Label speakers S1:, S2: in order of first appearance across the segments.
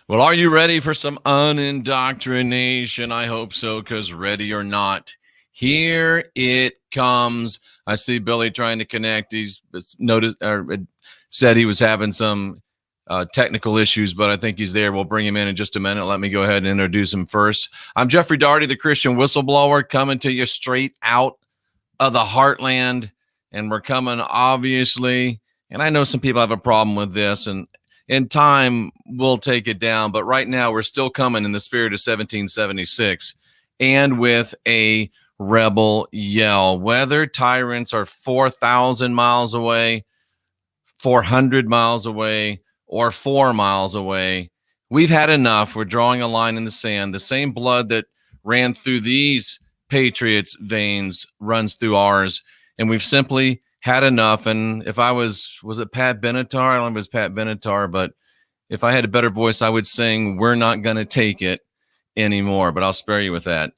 S1: Well, are you ready for some unindoctrination? I hope so, because ready or not, here it comes. I see Billy trying to connect. He's noticed or said he was having some technical issues, but I think he's there. We'll bring him in just a minute. Let me go ahead and introduce him first. I'm Jeffrey Daugherty, the Christian Whistleblower, coming to you straight out of the heartland. And we're coming, obviously, and I know some people have a problem with this, and in time we'll take it down, but right now we're still coming in the spirit of 1776 and with a rebel yell. Whether tyrants are 4,000 miles away, 400 miles away, or 4 miles away, we've had enough. We're drawing a line in the sand. The same blood that ran through these patriots' veins runs through ours, and we've simply had enough. And if I was it Pat Benatar? I don't know if it was Pat Benatar, but if I had a better voice, I would sing, "We're not going to take it anymore," but I'll spare you with that.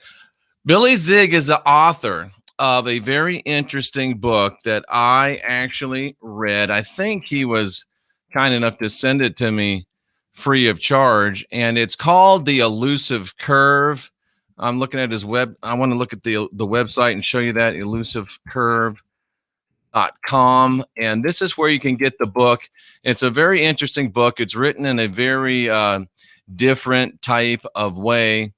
S1: Billy Zig is the author of a very interesting book that I actually read. I think he was kind enough to send it to me free of charge, and it's called The Elusive Curve. I'm looking at his web. I want to look at the website and show you that, elusivecurve.com, and this is where you can get the book. It's a very interesting book. It's written in a very different type of way,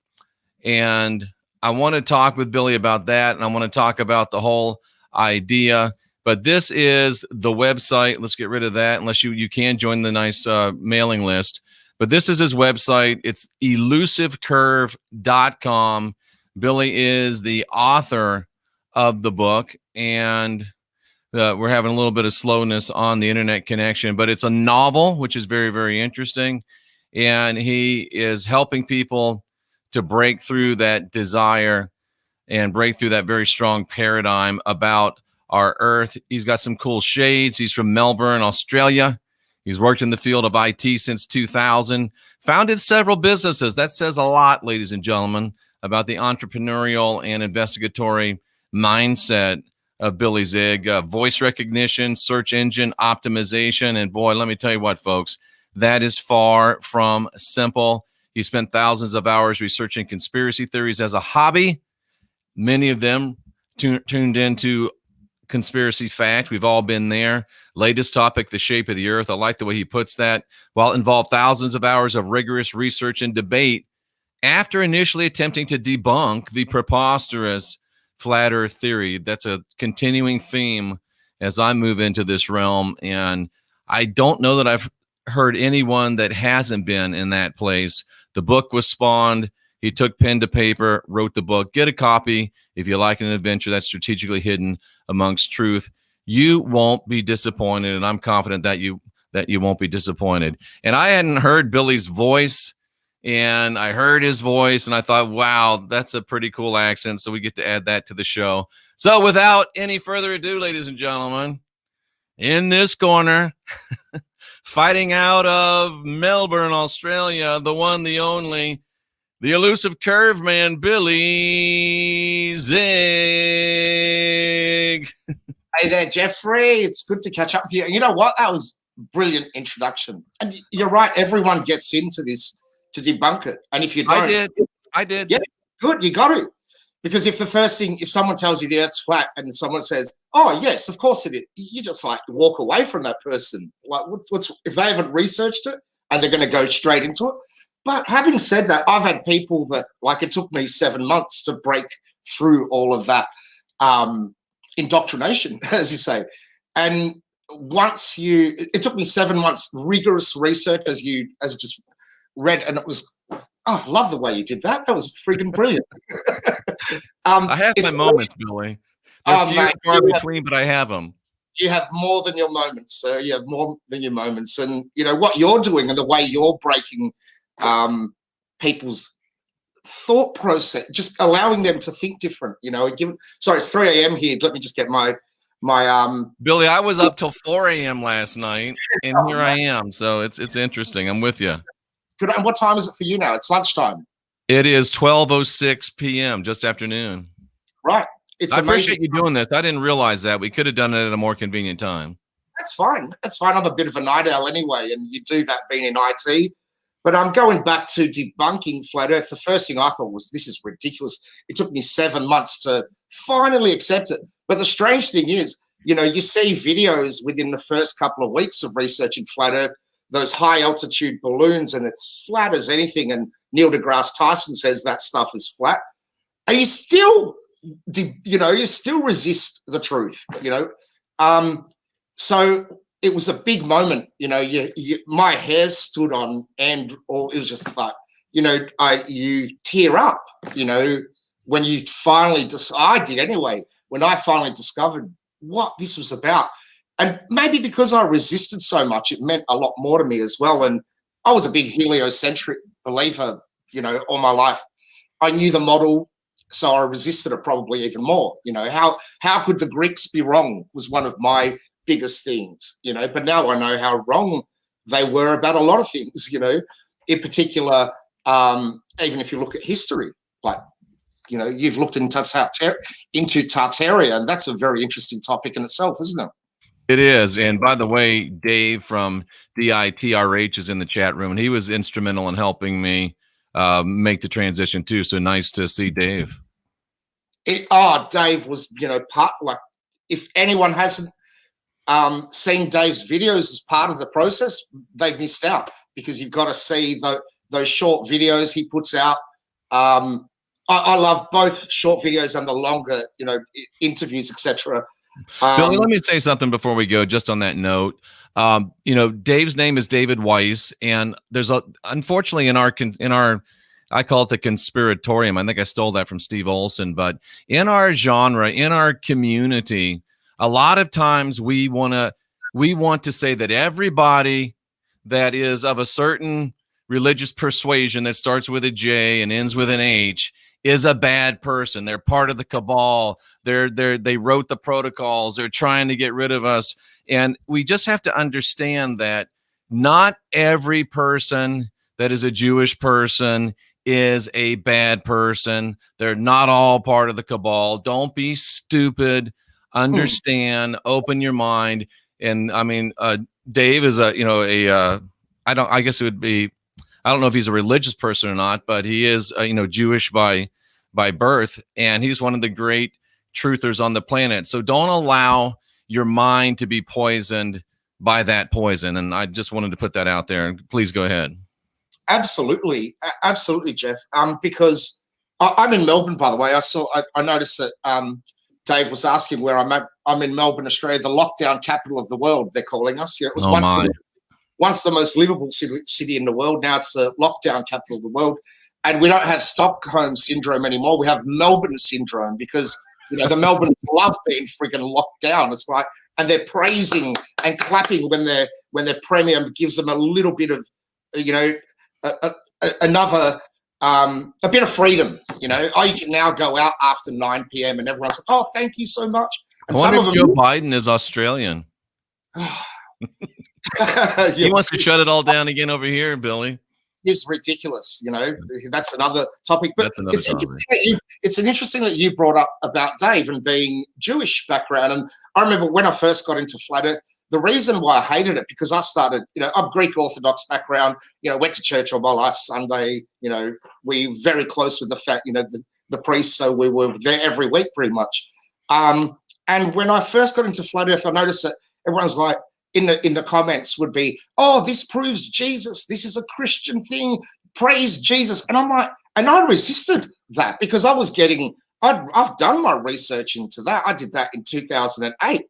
S1: and I want to talk with Billy about that, and I want to talk about the whole idea. But this is the website. Let's get rid of that, unless you can join the nice mailing list. But this is his website. It's elusivecurve.com. Billy is the author of the book, and we're having a little bit of slowness on the internet connection, but it's a novel, which is very, very interesting. And he is helping people to break through that desire and break through that very strong paradigm about our earth. He's got some cool shades. He's from Melbourne, Australia. He's worked in the field of IT since 2000, founded several businesses. That says a lot, ladies and gentlemen, about the entrepreneurial and investigatory mindset of Billy Zig. Voice recognition, search engine optimization, and boy, let me tell you what, folks, that is far from simple. He spent thousands of hours researching conspiracy theories as a hobby. Many of them tuned into conspiracy fact. We've all been there. Latest topic, the shape of the earth. I like the way he puts that. While it involved thousands of hours of rigorous research and debate, after initially attempting to debunk the preposterous flat earth theory. That's a continuing theme as I move into this realm. And I don't know that I've heard anyone that hasn't been in that place. The book was spawned. He took pen to paper, wrote the book. Get a copy if you like an adventure that's strategically hidden amongst truth. You won't be disappointed, and I'm confident that you won't be disappointed. And I hadn't heard Billy's voice, and I heard his voice, and I thought, wow, that's a pretty cool accent, so we get to add that to the show. So without any further ado, ladies and gentlemen, in this corner, fighting out of Melbourne, Australia, the one, the only, the elusive curve man, Billy Zig.
S2: Hey there, Jeffrey. It's good to catch up with you. You know what? That was a brilliant introduction. And you're right. Everyone gets into this to debunk it. And if you don't...
S1: I did.
S2: Yeah, good. You got it. Because if the first thing, if someone tells you the earth's flat and someone says, oh, yes, of course it is, you just like walk away from that person. Like, what's if they haven't researched it and they're going to go straight into it? But having said that, I've had people that, like, it took me 7 months to break through all of that indoctrination, as you say. And once it took me 7 months rigorous research, as just read, and it was, oh, I love the way you did that. That was freaking brilliant.
S1: I have my moments, Billy. They're few and far between, but I have them.
S2: You have more than your moments, sir. You have more than your moments. And, you know, what you're doing and the way you're breaking people's thought process, just allowing them to think different, you know. Sorry, it's 3 a.m. here. Let me just get my
S1: Billy, I was up till 4 a.m. last night, and here I am. So it's interesting. I'm with you.
S2: Good. And what time is it for you now? It's lunchtime.
S1: It is 12:06 p.m., just afternoon.
S2: Right.
S1: I appreciate you doing this. I didn't realize that. We could have done it at a more convenient time.
S2: That's fine. That's fine. I'm a bit of a night owl anyway, and you do that being in IT. But I'm going back to debunking flat Earth. The first thing I thought was, this is ridiculous. It took me 7 months to finally accept it. But the strange thing is, you see videos within the first couple of weeks of researching flat Earth, those high altitude balloons, and it's flat as anything. And Neil deGrasse Tyson says that stuff is flat. And you still resist the truth, So it was a big moment, my hair stood on, and it was just like, you tear up, when you finally I did anyway, when I finally discovered what this was about. And maybe because I resisted so much, it meant a lot more to me as well. And I was a big heliocentric believer, all my life. I knew the model, so I resisted it probably even more. How could the Greeks be wrong was one of my biggest things, but now I know how wrong they were about a lot of things, in particular, even if you look at history, like, you've looked into Tartaria, and that's a very interesting topic in itself, isn't it?
S1: It is. And by the way, Dave from DITRH is in the chat room, and he was instrumental in helping me make the transition too. So nice to see Dave.
S2: Dave was, if anyone hasn't seen Dave's videos as part of the process, they've missed out, because you've got to see those short videos he puts out. I love both short videos and the longer, interviews, etc.
S1: Billy, let me say something before we go, just on that note. Dave's name is David Weiss, and there's unfortunately in our I call it the conspiratorium. I think I stole that from Steve Olson, but in our genre, in our community, a lot of times we want to say that everybody that is of a certain religious persuasion that starts with a J and ends with an H is a bad person. They're part of the cabal. They wrote the protocols. They're trying to get rid of us. And we just have to understand that not every person that is a Jewish person is a bad person. They're not all part of the cabal. Don't be stupid. Understand, open your mind. And I mean, Dave is I guess it would be, I don't know if he's a religious person or not, but he is, Jewish by birth, and he's one of the great truthers on the planet. So don't allow your mind to be poisoned by that poison. And I just wanted to put that out there. And please go ahead.
S2: Absolutely, Jeff. Because I'm in Melbourne, by the way. I noticed that Dave was asking where I'm at. I'm in Melbourne, Australia, the lockdown capital of the world, they're calling us. It was once the most livable city in the world. Now it's the lockdown capital of the world. And we don't have Stockholm syndrome anymore. We have Melbourne syndrome, because, the Melbournes love being freaking locked down. It's like, and they're praising and clapping when their premier gives them a little bit of, another a bit of freedom. You can now go out after 9 p.m. and everyone's like, oh, thank you so much. And
S1: I wonder if Joe Biden is Australian. He wants to shut it all down again over here, Billy.
S2: Is ridiculous, that's another topic. But it's an interesting that you brought up about Dave and being Jewish background. And I remember when I first got into flat Earth, the reason why I hated it, because I started, I'm Greek Orthodox background, went to church all my life, Sunday, we very close with the priests, so we were there every week pretty much. And when I first got into flat Earth, I noticed that everyone's like, in the comments would be, oh, this proves Jesus. This is a Christian thing. Praise Jesus. And I'm like, and I resisted that, because I was I've done my research into that. I did that in 2008,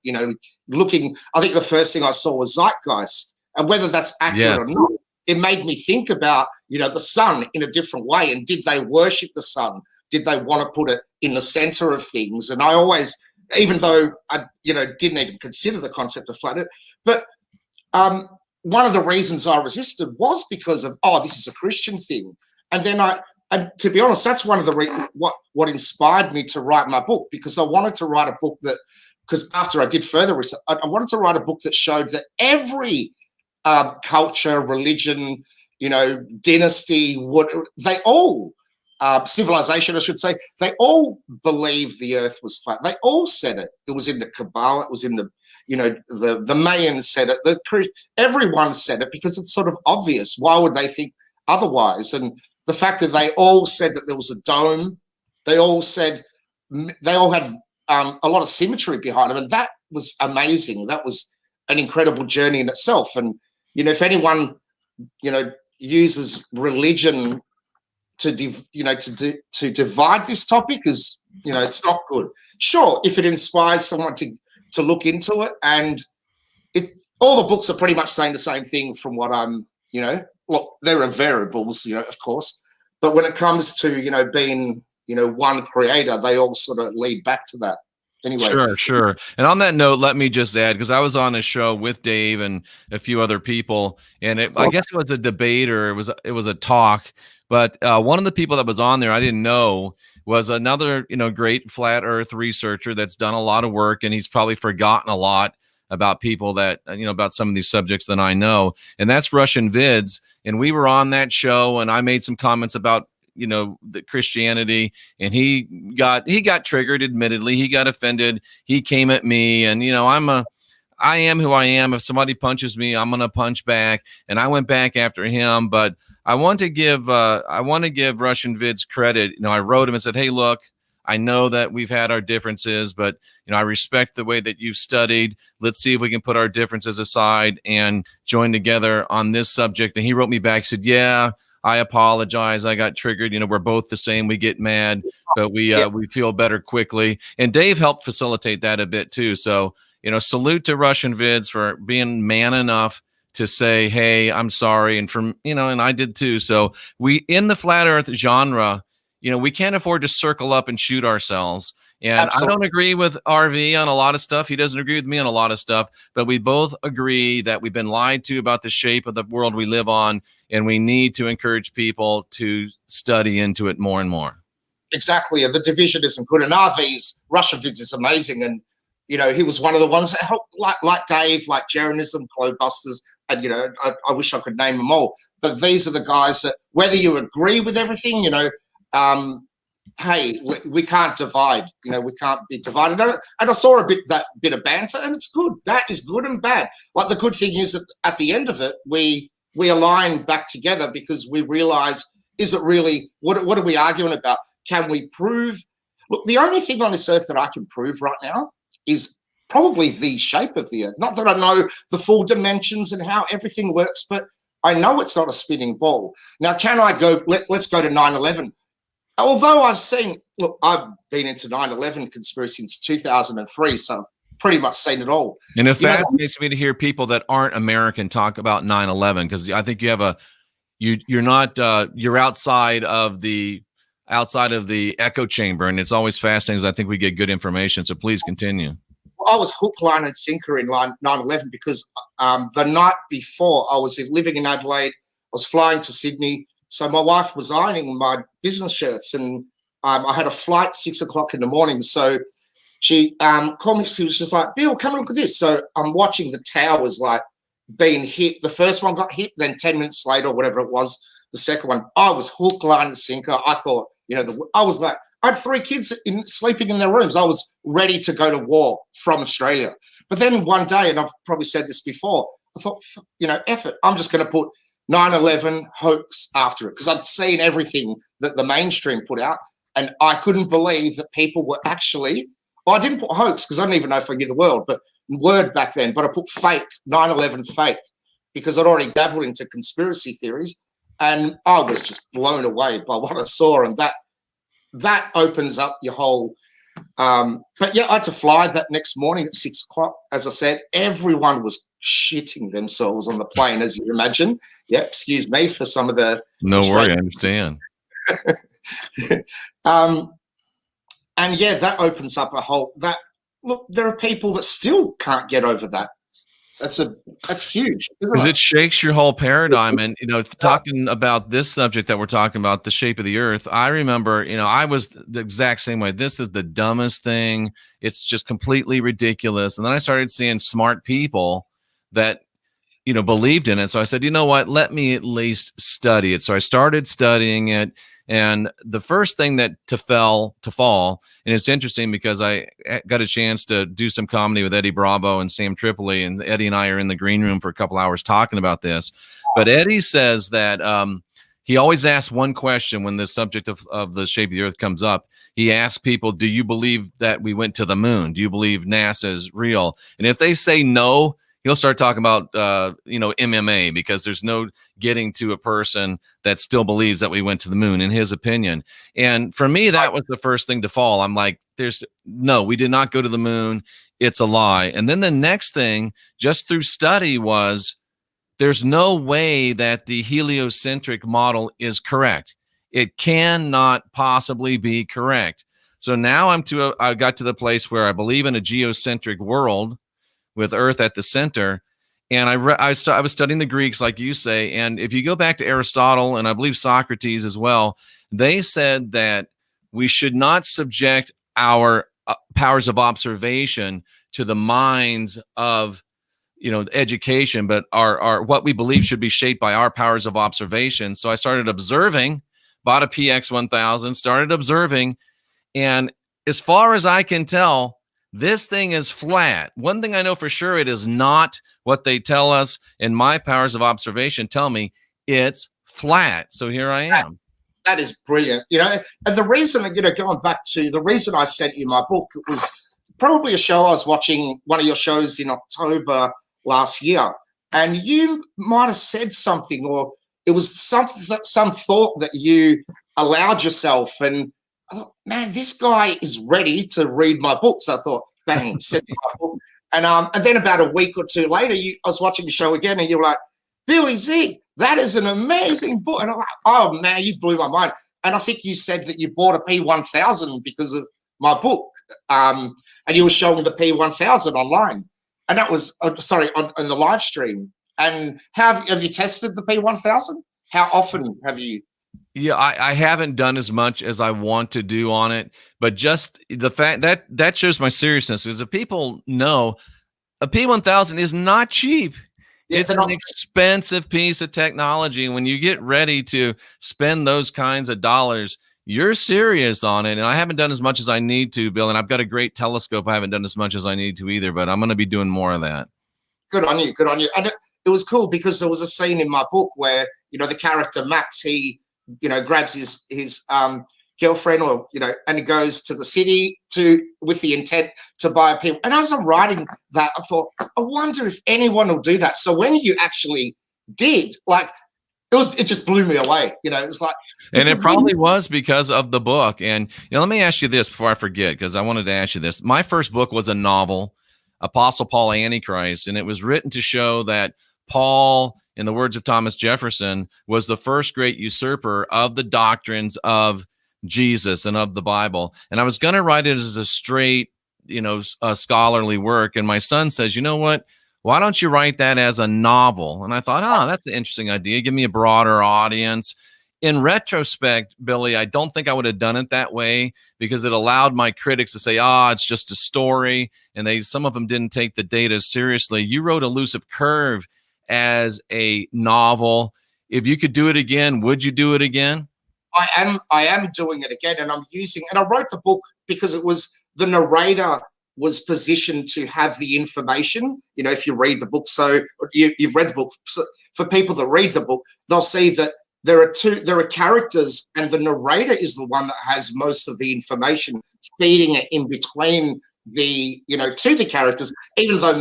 S2: looking, I think the first thing I saw was Zeitgeist, and whether that's accurate or not, it made me think about, the sun in a different way. And did they worship the sun? Did they want to put it in the center of things? And I always, even though I, didn't even consider the concept of flat Earth, but one of the reasons I resisted was because of, this is a Christian thing. And then and to be honest, that's one of the what inspired me to write my book, because I wanted to write a book because after I did further research, I wanted to write a book that showed that every culture, religion, dynasty, they all, civilization, I should say, they all believed the earth was flat. They all said it. It was in the Kabbalah. It was in the, the Mayans said it. Everyone said it, because it's sort of obvious. Why would they think otherwise. And the fact that they all said that there was a dome, they all said they all had a lot of symmetry behind them, and that was amazing. That was an incredible journey in itself. And if anyone uses religion to divide this topic, is it's not good. Sure, if it inspires someone to look into it, and all the books are pretty much saying the same thing from what I'm well, there are variables, of course, but when it comes to being one creator, they all sort of lead back to that. Anyway.
S1: Sure. And on that note, let me just add, because I was on a show with Dave and a few other people, and I guess it was a debate, or it was a talk, but one of the people that was on there, I didn't know, was another great flat earth researcher that's done a lot of work, and he's probably forgotten a lot about people that about some of these subjects than I know, and that's Russian Vids. And we were on that show, and I made some comments about the Christianity, and he got triggered. Admittedly, he got offended. He came at me, and I am who I am. If somebody punches me, I'm gonna punch back, and I went back after him. But I want to give Russian Vids credit. I wrote him and said, hey, look, I know that we've had our differences, but I respect the way that you've studied. Let's see if we can put our differences aside and join together on this subject. And he wrote me back, said, yeah, I apologize. I got triggered. We're both the same. We get mad, but we feel better quickly. And Dave helped facilitate that a bit too. So, salute to Russian Vids for being man enough to say, hey, I'm sorry. And and I did too. So we, in the flat earth genre, we can't afford to circle up and shoot ourselves. And absolutely. I don't agree with RV on a lot of stuff. He doesn't agree with me on a lot of stuff, but we both agree that we've been lied to about the shape of the world we live on, and we need to encourage people to study into it more and more.
S2: Exactly. And the division isn't good. And RV's Russian Vids is amazing. And, he was one of the ones that helped, like Dave, like Jeranism, Clobusters, and, I wish I could name them all. But these are the guys that, whether you agree with everything, hey, we can't divide. We can't be divided. And I saw that bit of banter, and it's good. That is good and bad. Like, the good thing is that at the end of it, we align back together, because we realize, is it really, what are we arguing about? Can we prove? Look, the only thing on this earth that I can prove right now is probably the shape of the earth. Not that I know the full dimensions and how everything works, but I know it's not a spinning ball. Now, can I go, let's go to 9/11. Although I've been into 9/11 conspiracy since 2003, so I've pretty much seen it all.
S1: And it fascinates me to hear people that aren't American talk about 9/11, because I think you have you're outside of the echo chamber, and it's always fascinating, because I think we get good information. So please continue.
S2: I was hook, line, and sinker in 9/11, because the night before I was living in Adelaide, I was flying to Sydney. So my wife was ironing my business shirts, and I had a flight 6 o'clock in the morning. So she called me. She was just like, Bill, come and look at this. So I'm watching the towers being hit. The first one got hit, then 10 minutes later, or whatever it was, the second one. I was hook, line, and sinker. I thought, I had 3 kids sleeping in their rooms. I was ready to go to war from Australia. But then one day, and I've probably said this before, I thought, F it. I'm just going to put 9/11 hoax after it, because I'd seen everything that the mainstream put out, and I couldn't believe that people were actually, I didn't put hoax because I didn't even know if I knew the word back then, but I put fake, 9/11 fake, because I'd already dabbled into conspiracy theories, and I was just blown away by what I saw. And that opens up your whole but yeah, I had to fly that next morning at 6 o'clock. As I said, everyone was shitting themselves on the plane, as you imagine. Yeah, excuse me for some of the
S1: no worry, I understand.
S2: And yeah, that opens up a whole look, there are people that still can't get over that. That's huge,
S1: because it shakes your whole paradigm. And talking about this subject that we're talking about, the shape of the earth, I remember I was the exact same way. This is the dumbest thing, it's just completely ridiculous. And then I started seeing smart people that believed in it. So I said, you know what, let me at least study it. So I started studying it. And the first thing that to fall, and it's interesting because I got a chance to do some comedy with Eddie Bravo and Sam Tripoli, and Eddie and I are in the green room for a couple hours talking about this. But Eddie says that he always asks one question when the subject of the shape of the earth comes up. He asks people, do you believe that we went to the moon? Do you believe NASA is real? And if they say no, he'll start talking about, MMA, because there's no getting to a person that still believes that we went to the moon, in his opinion. And for me, that was the first thing to fall. I'm like, no, we did not go to the moon. It's a lie. And then the next thing, just through study, was there's no way that the heliocentric model is correct. It cannot possibly be correct. So now I got to the place where I believe in a geocentric world with Earth at the center. And I was studying the Greeks, like you say. And if you go back to Aristotle, and I believe Socrates as well, they said that we should not subject our powers of observation to the minds of education, but our what we believe should be shaped by our powers of observation. So I started observing, bought a PX1000, started observing, and as far as I can tell, this thing is flat. One thing I know for sure, it is not what they tell us, and my powers of observation tell me it's flat. So here I am.
S2: That is brilliant. And the reason, going back to the reason I sent you my book, it was probably a show I was watching, one of your shows in October last year, and you might have said something, or it was some thought that you allowed yourself, and I thought, man, this guy is ready to read my book. So I thought, bang, send me my book. And then about a week or two later, I was watching the show again, and you were like, Billy Z, that is an amazing book. And I'm like, oh man, you blew my mind. And I think you said that you bought a P1000 because of my book, and you were showing the P1000 online. And that was, on the live stream. And have you tested the P1000? How often have you?
S1: Yeah, I haven't done as much as I want to do on it, but just the fact that shows my seriousness, because if people know, a P1000 is not cheap. Yeah, it's an expensive piece of technology. When you get ready to spend those kinds of dollars, you're serious on it. And I haven't done as much as I need to, Bill, and I've got a great telescope. I haven't done as much as I need to either, but I'm going to be doing more of that.
S2: Good on you. Good on you. And it was cool because there was a scene in my book where, the character Max, he, grabs his girlfriend, or, and he goes to the city with the intent to buy a P. And as I'm writing that, I thought, I wonder if anyone will do that. So when you actually did, like, it just blew me away. It was like,
S1: and it probably was because of the book. And let me ask you this before I forget, because I wanted to ask you this. My first book was a novel, Apostle Paul Antichrist, and it was written to show that Paul, in the words of Thomas Jefferson, was the first great usurper of the doctrines of Jesus and of the Bible. And I was going to write it as a straight, scholarly work. And my son says, you know what? Why don't you write that as a novel? And I thought, that's an interesting idea. Give me a broader audience. In retrospect, Billy, I don't think I would have done it that way, because it allowed my critics to say, it's just a story. And some of them didn't take the data seriously. You wrote Elusive Curve as a novel. If you could do it again, would you do it again?
S2: I am doing it again, and I wrote the book because it was the narrator was positioned to have the information. If you read the book, so you've read the book. So for people that read the book, they'll see that there are characters, and the narrator is the one that has most of the information, feeding it in between to the characters, even though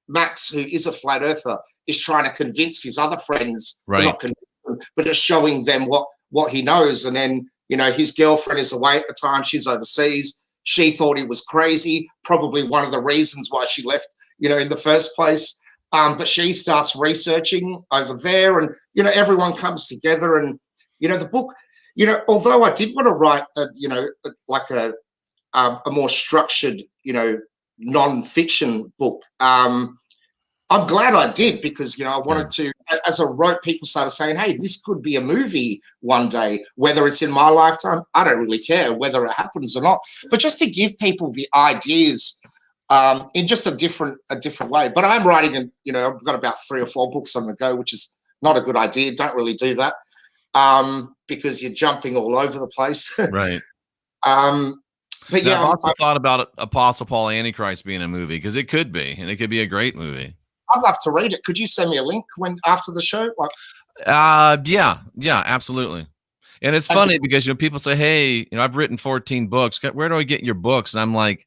S2: Max, who is a flat earther, is trying to convince his other friends,
S1: right,
S2: not convince them, but just showing them what he knows. And then, his girlfriend is away at the time. She's overseas. She thought he was crazy, probably one of the reasons why she left, in the first place. But she starts researching over there, and, everyone comes together. And, the book, although I did want to write, like a more structured, non-fiction book, I'm glad I did, because, I wanted to, as I wrote, people started saying, hey, this could be a movie one day, whether it's in my lifetime. I don't really care whether it happens or not, but just to give people the ideas in just a different way. But I'm writing, I've got about 3 or 4 books on the go, which is not a good idea. Don't really do that, because you're jumping all over the place.
S1: Right.
S2: But
S1: now, I've also thought about Apostle Paul Antichrist being a movie, because it could be, and it could be a great movie.
S2: I'd love to read it. Could you send me a link after the show?
S1: Yeah, absolutely. And it's
S2: And
S1: funny because, people say, hey, I've written 14 books. Where do I get your books? And I'm like,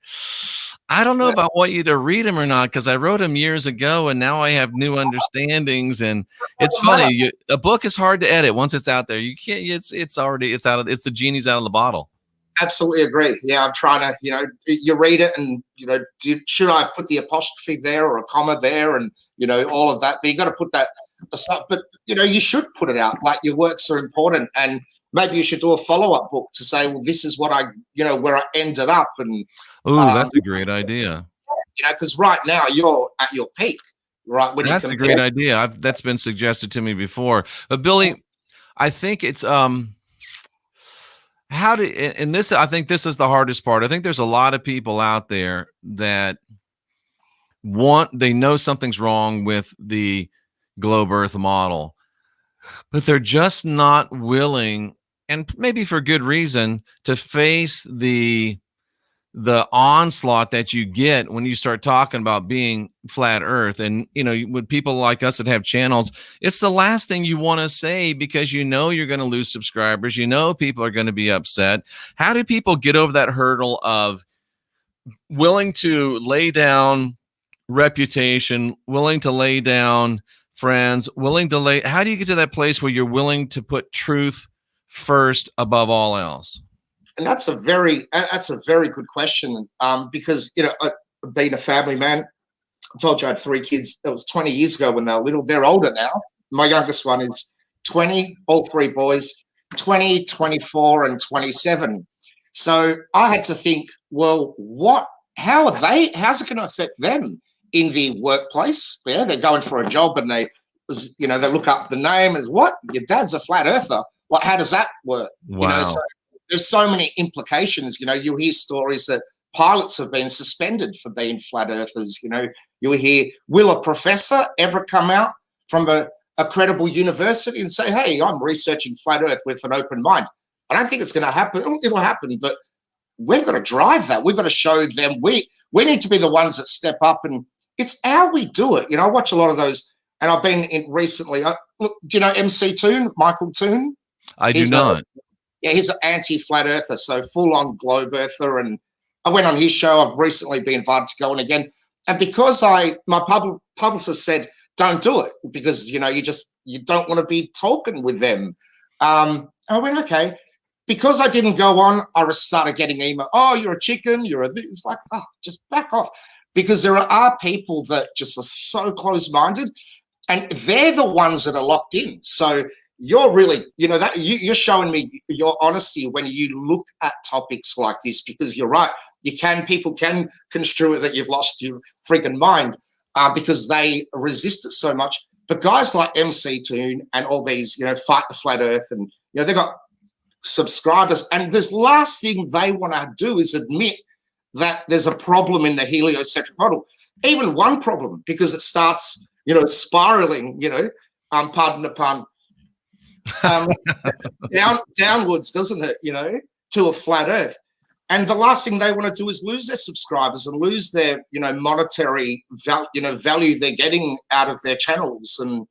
S1: I don't know if I want you to read them or not, because I wrote them years ago and now I have new understandings. And it's funny. A book is hard to edit once it's out there. You can't, it's already, it's the genie's out of the bottle.
S2: absolutely agree. Yeah, I'm trying to, you read it and, should I have put the apostrophe there or a comma there and, all of that. But you got to put that aside. But, you should put it out. Like, your works are important. And maybe you should do a follow-up book to say, well, this is what I, where I ended up. And,
S1: Oh, that's a great idea.
S2: because right now you're at your peak, right? When
S1: That's a great idea. That's been suggested to me before. But Billy, I think it's how do and this I think this is the hardest part. I think there's a lot of people out there that they know something's wrong with the globe earth model, but they're just not willing, and maybe for good reason, to face the onslaught that you get when you start talking about being flat earth. And when people like us that have channels, it's the last thing you want to say, because you're going to lose subscribers, people are going to be upset. How do people get over that hurdle of willing to lay down reputation, willing to lay down friends, how do you get to that place where you're willing to put truth first above all else?
S2: And that's a very good question, because being a family man, I told you I had 3 kids. That was 20 years ago when they were little. They're older now. My youngest one is 20, all 3 boys, 20, 24, and 27. So I had to think, well, how's it going to affect them in the workplace? Yeah, they're going for a job and they look up the name as, what? Your dad's a flat earther. What? How does that work?
S1: Wow.
S2: So there's so many implications. You hear stories that pilots have been suspended for being flat earthers. You hear, will a professor ever come out from a credible university and say, hey, I'm researching flat earth with an open mind? I don't think it's going to happen. It'll happen, but we've got to drive that. We've got to show them we need to be the ones that step up, and it's how we do it. I watch a lot of those, and I've been in recently. Look, do you know MC Toon, Michael Toon?
S1: I do not.
S2: He's an anti-flat earther, so full-on globe earther. And I went on his show. I've recently been invited to go on again. And because my publicist said, don't do it, because, you don't want to be talking with them. I went, okay. Because I didn't go on, I started getting email. Oh, you're a chicken. It's like, oh, just back off. Because there are people that just are so close-minded, and they're the ones that are locked in. So you're really, that you're showing me your honesty when you look at topics like this, because you're right. People can construe it that you've lost your freaking mind, because they resist it so much. But guys like MC Toon and all these, Fight the Flat Earth, and they've got subscribers, and this last thing they want to do is admit that there's a problem in the heliocentric model, even one problem, because it starts, spiraling, pardon the pun, downwards, doesn't it, to a flat earth. And the last thing they want to do is lose their subscribers and lose their, monetary value they're getting out of their channels. And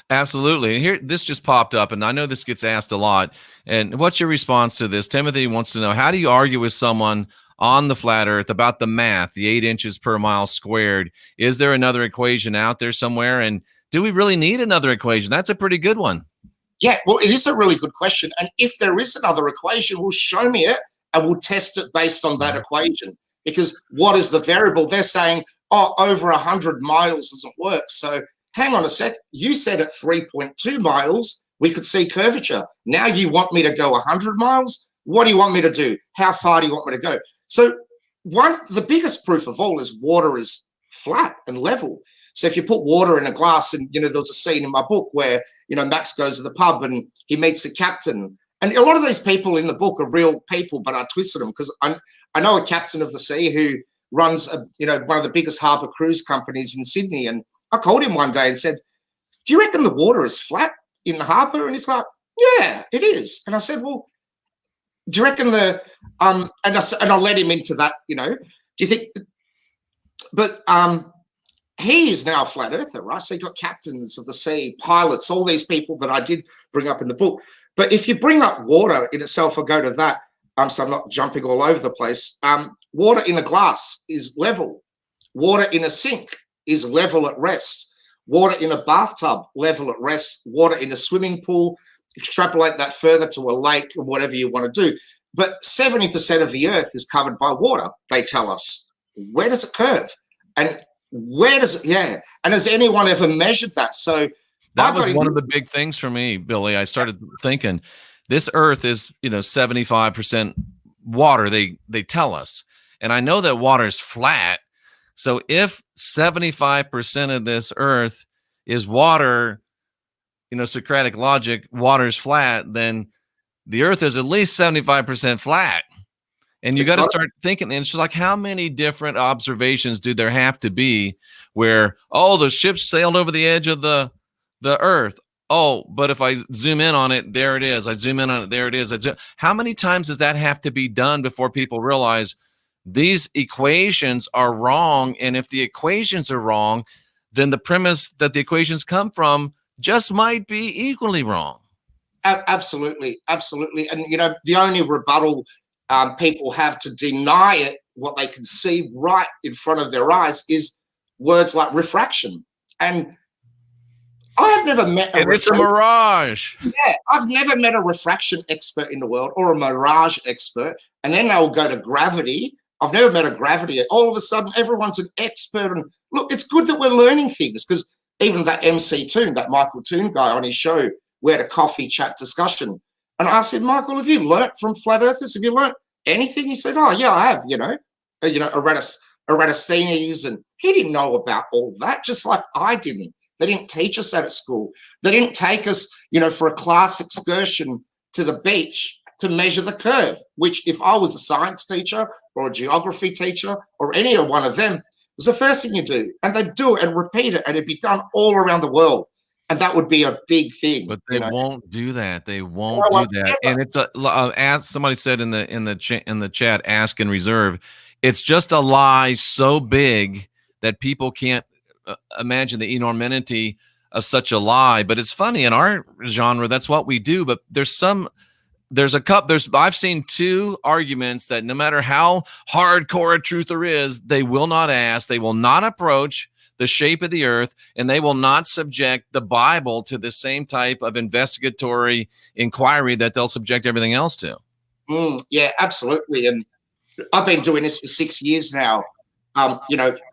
S1: absolutely. And here, this just popped up, and I know this gets asked a lot. And what's your response to this? Timothy wants to know, how do you argue with someone on the flat earth about the math, the 8 inches per mile squared? Is there another equation out there somewhere? And do we really need another equation? That's a pretty good one.
S2: Yeah, well, it is a really good question. And if there is another equation, we'll show me it and we'll test it based on that equation. Because what is the variable? They're saying, oh, over 100 miles doesn't work. So hang on a sec. You said at 3.2 miles, we could see curvature. Now you want me to go 100 miles? What do you want me to do? How far do you want me to go? So the biggest proof of all is water is flat and level. So if you put water in a glass, and, there was a scene in my book where, Max goes to the pub and he meets the captain. And a lot of these people in the book are real people, but I twisted them, because I know a captain of the sea who runs, one of the biggest harbour cruise companies in Sydney. And I called him one day and said, do you reckon the water is flat in the harbour? And he's like, yeah, it is. And I said, well, do you reckon and I let him into that, do you think, but he is now a flat earther, right? So you've got captains of the sea, pilots, all these people that I did bring up in the book. But if you bring up water in itself, I'll go to that. So I'm not jumping all over the place. Water in a glass is level. Water in a sink is level at rest. Water in a bathtub, level at rest. Water in a swimming pool, extrapolate that further to a lake or whatever you want to do. But 70% of the earth is covered by water, they tell us. Where does it curve? And where does it, yeah. And has anyone ever measured that? So
S1: that was one of the big things for me, Billy. I started thinking this earth is, 75% water, they tell us. And I know that water is flat. So if 75% of this earth is water, Socratic logic, water is flat, then the earth is at least 75% flat. And you got to start thinking, and it's just like, how many different observations do there have to be where, oh, the ship sailed over the edge of the earth. Oh, but if I zoom in on it, there it is. I zoom in on it, there it is. How many times does that have to be done before people realize these equations are wrong? And if the equations are wrong, then the premise that the equations come from just might be equally wrong.
S2: Absolutely. Absolutely. And, the only rebuttal people have to deny it, what they can see right in front of their eyes, is words like refraction. And I have never met
S1: it's a mirage.
S2: Yeah, I've never met a refraction expert in the world, or a mirage expert. And then they'll go to gravity. I've never met a gravity. All of a sudden, everyone's an expert. And look, it's good that we're learning things, because even that MC Toon, that Michael Toon guy on his show, we had a coffee chat discussion. And I said, Michael, have you learnt from flat earthers? Have you learnt anything? He said, oh, yeah, I have, Eratosthenes. And he didn't know about all that, just like I didn't. They didn't teach us that at school. They didn't take us, for a class excursion to the beach to measure the curve, which if I was a science teacher or a geography teacher or any one of them, was the first thing you do. And they'd do it and repeat it, and it'd be done all around the world. And that would be a big thing.
S1: But they won't do that. They won't do that. And it's as somebody said in the chat, ask and reserve. It's just a lie so big that people can't imagine the enormity of such a lie. But it's funny, in our genre, that's what we do. But I've seen two arguments that no matter how hardcore a truther is, they will not ask, they will not approach the shape of the earth, and they will not subject the Bible to the same type of investigatory inquiry that they'll subject everything else to.
S2: Yeah, absolutely. And I've been doing this for 6 years now,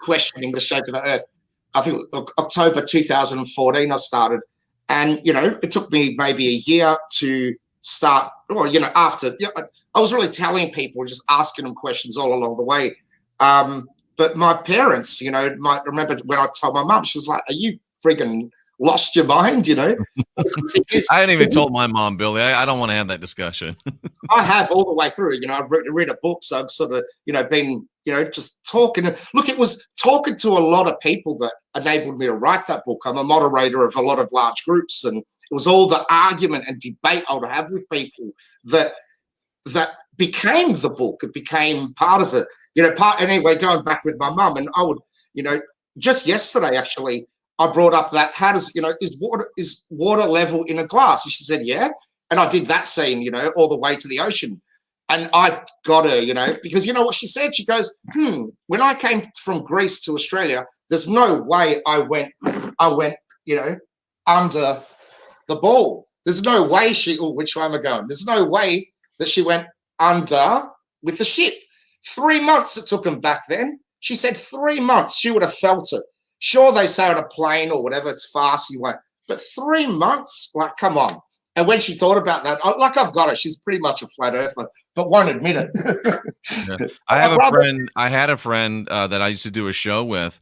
S2: questioning the shape of the earth. I think October 2014 I started, and it took me maybe a year to start, or after. I was really telling people, just asking them questions all along the way. But my parents, might remember when I told my mum, she was like, "Are you freaking lost your mind?"
S1: I hadn't even told my mom, Billy. I don't want to have that discussion.
S2: I have all the way through. I've read a book, so I've sort of, been, just talking. Look, it was talking to a lot of people that enabled me to write that book. I'm a moderator of a lot of large groups, and it was all the argument and debate I would have with people that became the book. It became part of it. Anyway, going back with my mum, and I would, just yesterday actually, I brought up that how does, is water level in a glass? And she said, yeah. And I did that scene, all the way to the ocean. And I got her, because what she said? She goes, when I came from Greece to Australia, there's no way I went, under the ball. There's no way which way am I going? There's no way that she went under with the ship. 3 months it took them back then. She said 3 months she would have felt it. Sure, they say on a plane or whatever, it's fast, you won't. But 3 months, like, come on. And when she thought about that, I've got her. She's pretty much a flat earther, but won't admit it.
S1: Yeah. I had a friend that I used to do a show with,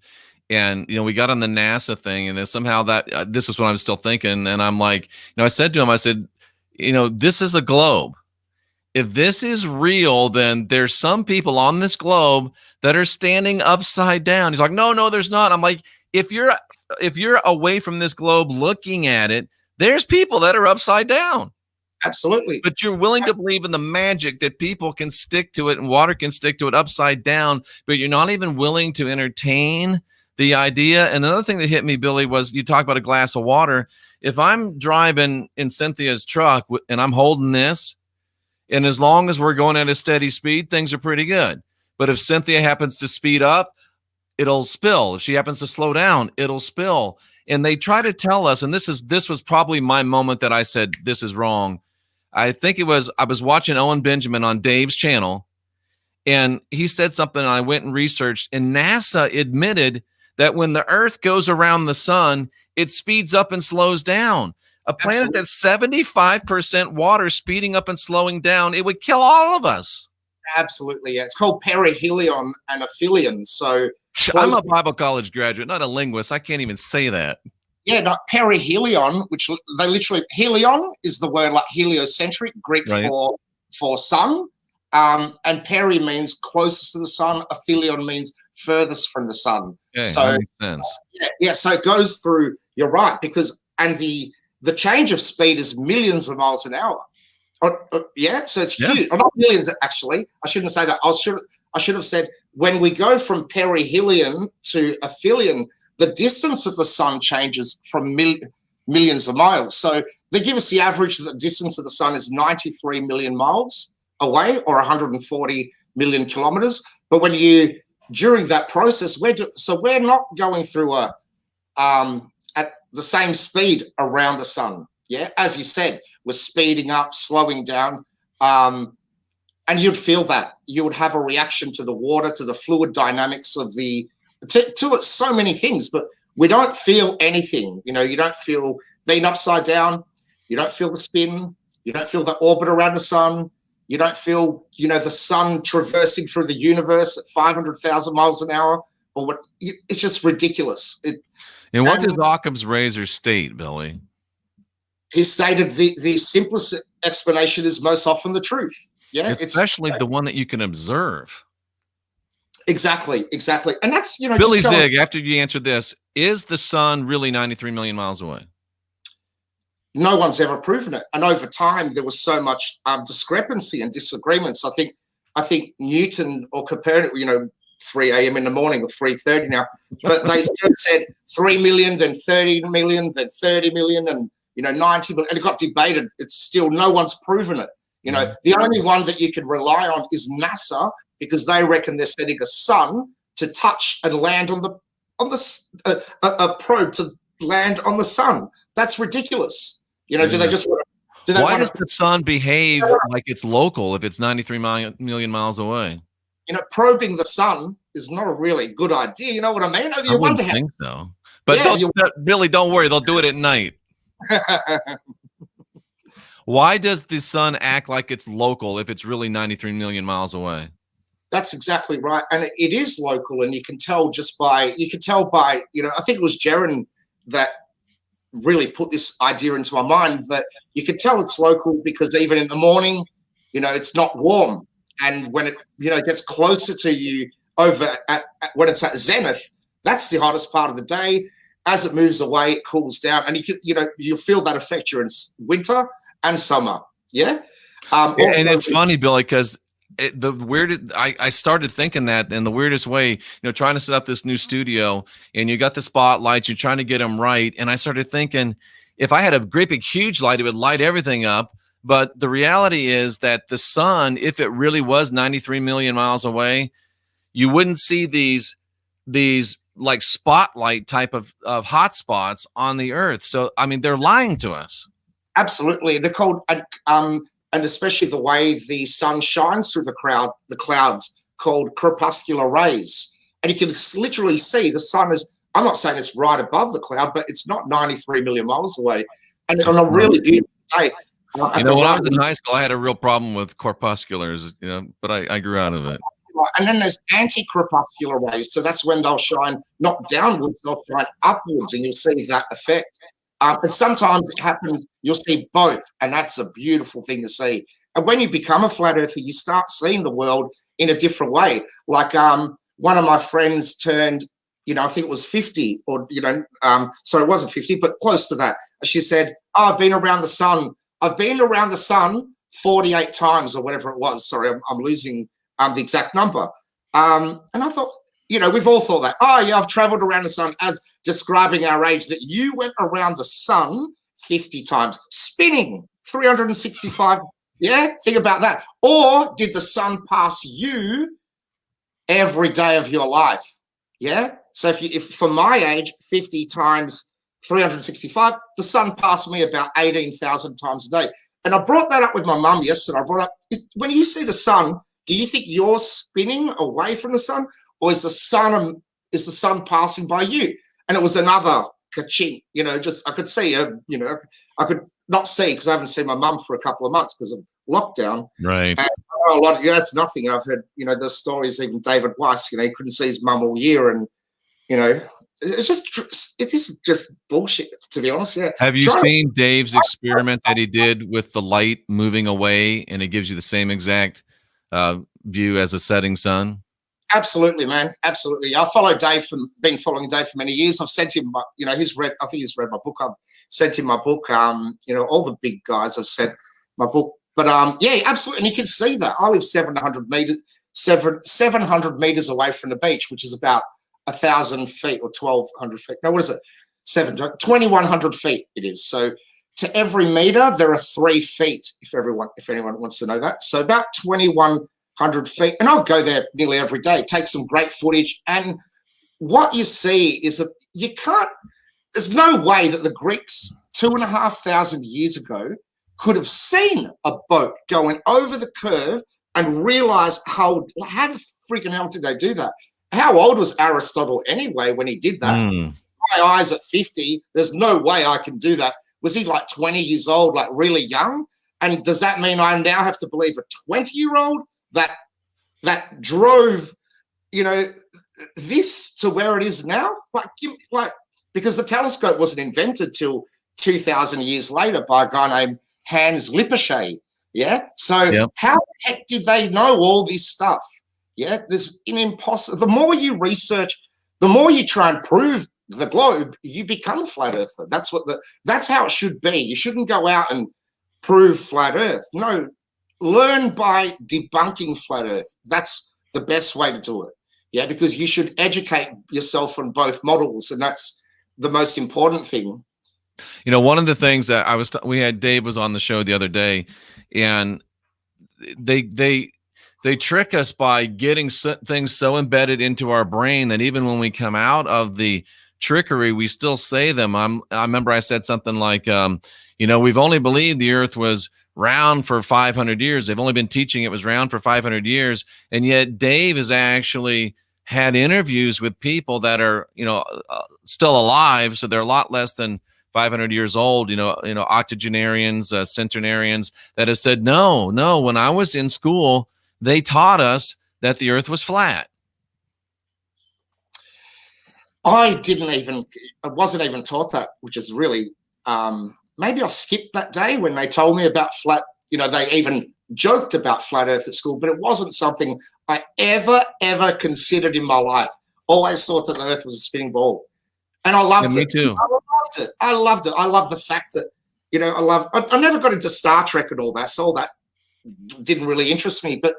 S1: and we got on the NASA thing, and then somehow that this is what I was still thinking, and I'm like, I said to him, I said, this is a globe. If this is real, then there's some people on this globe that are standing upside down. He's like, no, there's not. I'm like, if you're away from this globe looking at it, there's people that are upside down.
S2: Absolutely.
S1: But you're willing to believe in the magic that people can stick to it and water can stick to it upside down, but you're not even willing to entertain the idea. And another thing that hit me, Billy, was you talk about a glass of water. If I'm driving in Cynthia's truck and I'm holding this, and as long as we're going at a steady speed, things are pretty good. But if Cynthia happens to speed up, it'll spill. If she happens to slow down, it'll spill. And they try to tell us, and this was probably my moment that I said, this is wrong. I think I was watching Owen Benjamin on Dave's channel, and he said something, and I went and researched, and NASA admitted that when the Earth goes around the sun, it speeds up and slows down. A planet that's 75% water speeding up and slowing down, it would kill all of us.
S2: Absolutely. Yeah. It's called perihelion and aphelion. So
S1: I'm a Bible college graduate, not a linguist. I can't even say that.
S2: Yeah, not perihelion, which they literally, helion is the word like heliocentric, Greek for sun. And peri means closest to the sun. Aphelion means furthest from the sun.
S1: Okay,
S2: so
S1: that makes sense.
S2: Yeah. So it goes through, you're right, because, and the change of speed is millions of miles an hour. Yeah, so it's huge. Or not millions, actually. I shouldn't say that. I should have said when we go from perihelion to aphelion, the distance of the sun changes from millions of miles. So they give us the average that the distance of the sun is 93 million miles away, or 140 million kilometers. But when during that process, we're not going through at the same speed around the sun. Yeah, as you said, we're speeding up, slowing down, and you'd feel that. You would have a reaction to the water, to the fluid dynamics of to so many things, but we don't feel anything. You know, you don't feel being upside down. You don't feel the spin. You don't feel the orbit around the sun. You don't feel, the sun traversing through the universe at 500,000 miles an hour. Or what? It's just ridiculous.
S1: And what does Occam's razor state, Billy?
S2: He stated the simplest explanation is most often the truth. Yeah,
S1: especially the one that you can observe.
S2: Exactly. And that's,
S1: Billy Zig, after you answered this, is the sun really 93 million miles away?
S2: No one's ever proven it. And over time, there was so much discrepancy and disagreements. I think Newton or Copernicus, 3 a.m. in the morning or 3:30 now, but they still said 3 million, then 30 million, then 30 million, and 90 million, and it got debated. It's still, no one's proven it. The only one that you can rely on is NASA, because they reckon they're sending a sun to touch and land on a probe to land on the sun. That's ridiculous. Do they just want to?
S1: Why does the sun behave like it's local if it's 93 million miles away?
S2: Probing the sun is not a really good idea. You know what I mean?
S1: I wouldn't think so. But Billy, don't worry. They'll do it at night. Why does the sun act like it's local if it's really 93 million miles away?
S2: That's exactly right. And it is local, and you can tell by, I think it was Jaron that really put this idea into my mind, that you can tell it's local because even in the morning, it's not warm. And when it, gets closer to you when it's at zenith, that's the hottest part of the day. As it moves away, it cools down, and you feel that affect you in winter and summer. Yeah.
S1: And it's funny, Billy, because I started thinking that in the weirdest way, trying to set up this new studio, and you got the spotlights, you're trying to get them right. And I started thinking, if I had a great big huge light, it would light everything up. But the reality is that the sun, if it really was 93 million miles away, you wouldn't see these like spotlight type of hot spots on the earth. So, I mean, they're lying to us.
S2: Absolutely. They're called, and especially the way the sun shines through the clouds, called crepuscular rays. And you can literally see the sun is, I'm not saying it's right above the cloud, but it's not 93 million miles away. And on a really beautiful day.
S1: When I was in high school, I had a real problem with corpusculars, but I grew out of it.
S2: And then there's anti-crepuscular rays. So that's when they'll shine not downwards, they'll shine upwards, and you'll see that effect. And sometimes it happens, you'll see both, and that's a beautiful thing to see. And when you become a flat earther, you start seeing the world in a different way. Like one of my friends turned, I think it was 50, or, so it wasn't 50, but close to that. She said, I've been around the sun 48 times or whatever it was. Sorry, I'm losing the exact number. And I thought, we've all thought that. Oh, yeah, I've traveled around the sun, as describing our age, that you went around the sun 50 times, spinning 365. Yeah, think about that. Or did the sun pass you every day of your life? Yeah. So if for my age, 50 times 365, the sun passed me about 18,000 times a day. And I brought that up with my mum yesterday. I brought up, when you see the sun, do you think you're spinning away from the sun, or is the sun passing by you? And it was another ka-ching, just I could see her, I could not see because I haven't seen my mum for a couple of months because of lockdown.
S1: Right. And
S2: a lot. That's nothing. I've heard, the stories. Even David Weiss, he couldn't see his mum all year, and it's just this is just bullshit, to be honest. Yeah.
S1: Have you seen Dave's experiment that he did with the light moving away, and it gives you the same exact view as a setting sun?
S2: Absolutely, man. Absolutely. I follow Dave been following Dave for many years. I've sent him, I think he's read my book. I've sent him my book. All the big guys have sent my book. But yeah, absolutely. And you can see that. I live 700 meters away from the beach, which is about 1,000 feet or 1,200 feet. No, what is it? 2,100 feet it is. So to every meter, there are 3 feet, if anyone wants to know that. So about 2,100 feet. And I'll go there nearly every day, take some great footage. And what you see is that there's no way that the Greeks 2,500 years ago could have seen a boat going over the curve and realize how the freaking hell did they do that? How old was Aristotle anyway when he did that? My eyes at 50, there's no way I can do that. Was he like 20 years old, like really young? And does that mean I now have to believe a 20-year-old that drove, this to where it is now? Because the telescope wasn't invented till 2,000 years later by a guy named Hans Lippershey. Yeah. So How the heck did they know all this stuff? Yeah. There's an impossible. The more you research, the more you try and prove the globe, you become a flat earther. That's how it should be. You shouldn't go out and prove flat earth. No, learn by debunking flat earth. That's the best way to do it. Yeah. Because you should educate yourself on both models. And that's the most important thing.
S1: One of the things that we had Dave was on the show the other day, and they trick us by getting things so embedded into our brain that even when we come out of the trickery, we still say them. I remember I said something like, we've only believed the earth was round for 500 years. They've only been teaching it was round for 500 years. And yet Dave has actually had interviews with people that are, still alive. So they're a lot less than 500 years old, octogenarians, centenarians that have said, no, when I was in school, they taught us that the earth was flat.
S2: I wasn't even taught that, which is really, maybe I skipped that day when they told me about flat, they even joked about flat earth at school, but it wasn't something I ever considered in my life. Always thought that the earth was a spinning ball. And I loved it.
S1: Me too.
S2: I loved it. I love the fact that, I never got into Star Trek and all that. So all that didn't really interest me, but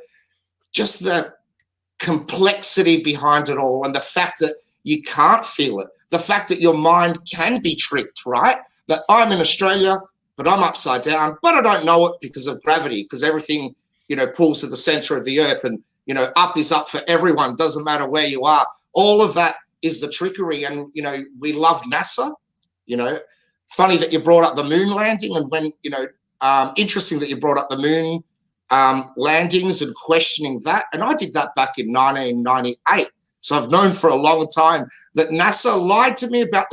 S2: just the complexity behind it all and the fact that you can't feel it, the fact that your mind can be tricked, right? That I'm in Australia, but I'm upside down, but I don't know it because of gravity, because everything, pulls to the center of the earth, and, up is up for everyone. Doesn't matter where you are. All of that is the trickery. And, we love NASA, funny that you brought up the moon landing, and when, interesting that you brought up the moon landings and questioning that. And I did that back in 1998. So I've known for a long time that NASA lied to me about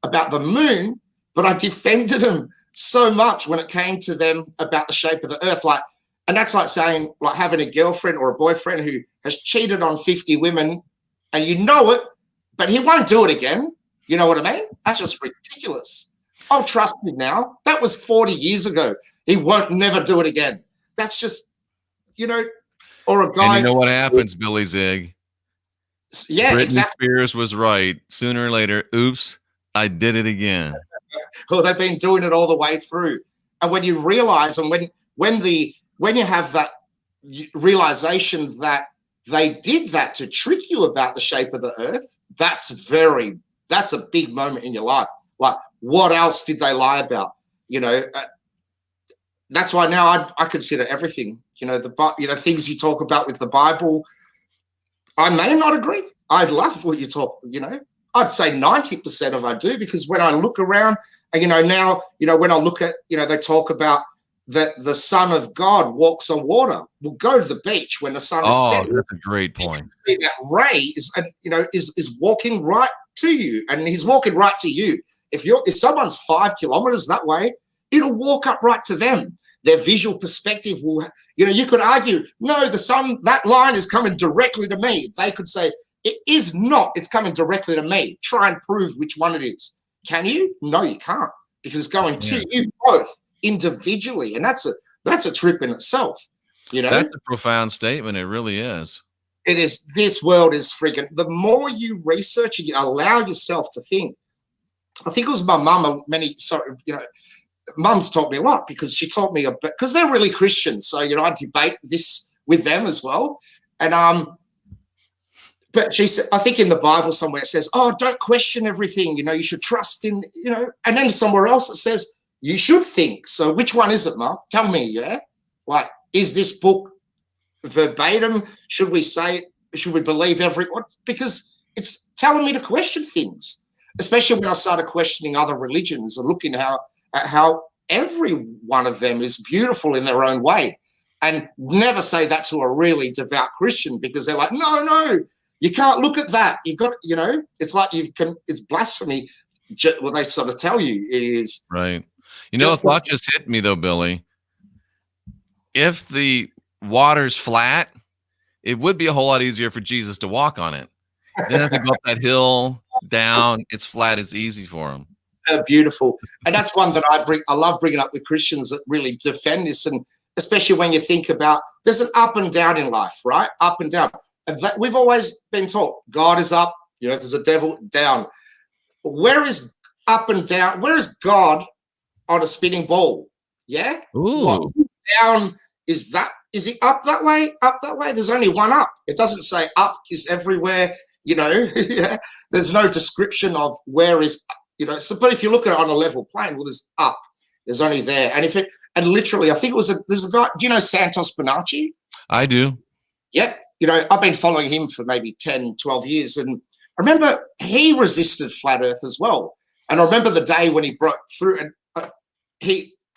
S2: about the moon, but I defended them so much when it came to them about the shape of the earth. And that's like saying, like having a girlfriend or a boyfriend who has cheated on 50 women, and it, but he won't do it again. You know what I mean? That's just ridiculous. Oh, trust me now. That was 40 years ago. He won't never do it again. That's just, or a guy.
S1: And you know what happens, Billy Zig?
S2: Yeah,
S1: Britney
S2: exactly.
S1: Spears was right. Sooner or later, oops, I did it again.
S2: Well, they've been doing it all the way through. And when you realize, and when you have that realization that they did that to trick you about the shape of the earth, that's a big moment in your life. Like, what else did they lie about? That's why now I consider everything, things you talk about with the Bible. I may not agree. I love what you talk, I'd say 90% of I do, because when I look around and, now, when I look at, they talk about that the Son of God walks on water. We'll go to the beach when the sun is setting.
S1: That's a great point.
S2: That ray is walking right to you, and he's walking right to you. If someone's 5 kilometers that way, it'll walk up right to them. Their visual perspective will, you could argue, no, the sun, that line is coming directly to me. They could say, it is not, it's coming directly to me. Try and prove which one it is. Can you? No, you can't, because it's going to you both individually. And that's a trip in itself.
S1: That's a profound statement. It really is.
S2: It is. This world is freaking, the more you research and you allow yourself to think. I think it was my mum, mum's taught me a lot, because she taught me because they're really Christian. So, I debate this with them as well. And, but she said, I think in the Bible somewhere it says, oh, don't question everything. You should trust in, and then somewhere else it says, you should think. So which one is it, Ma? Tell me, yeah? Like, is this book verbatim? Should we believe because it's telling me to question things, especially when I started questioning other religions and looking at how every one of them is beautiful in their own way. And never say that to a really devout Christian, because they're like, no, you can't look at that. You got, it's like it's blasphemy. What they sort of tell you is
S1: right. A thought just hit me though, Billy. If the water's flat, it would be a whole lot easier for Jesus to walk on it. Then have to go up that hill, down. It's flat. It's easy for him.
S2: Beautiful. And that's one that I love bringing up with Christians that really defend this. And especially when you think about, there's an up and down in life, right? Up and down. And we've always been taught God is up, there's a devil down. Where is up and down? Where is God on a spinning ball? Yeah?
S1: Ooh.
S2: What, down is it up that way? Up that way? There's only one up. It doesn't say up is everywhere, yeah. There's no description of where is, so, but if you look at it on a level plane, well, there's up. There's only there. And literally, I think there's a guy, do you know Santos Bonacci?
S1: I do.
S2: Yep. I've been following him for maybe 10, 12 years. And I remember he resisted flat earth as well. And I remember the day when he broke through, and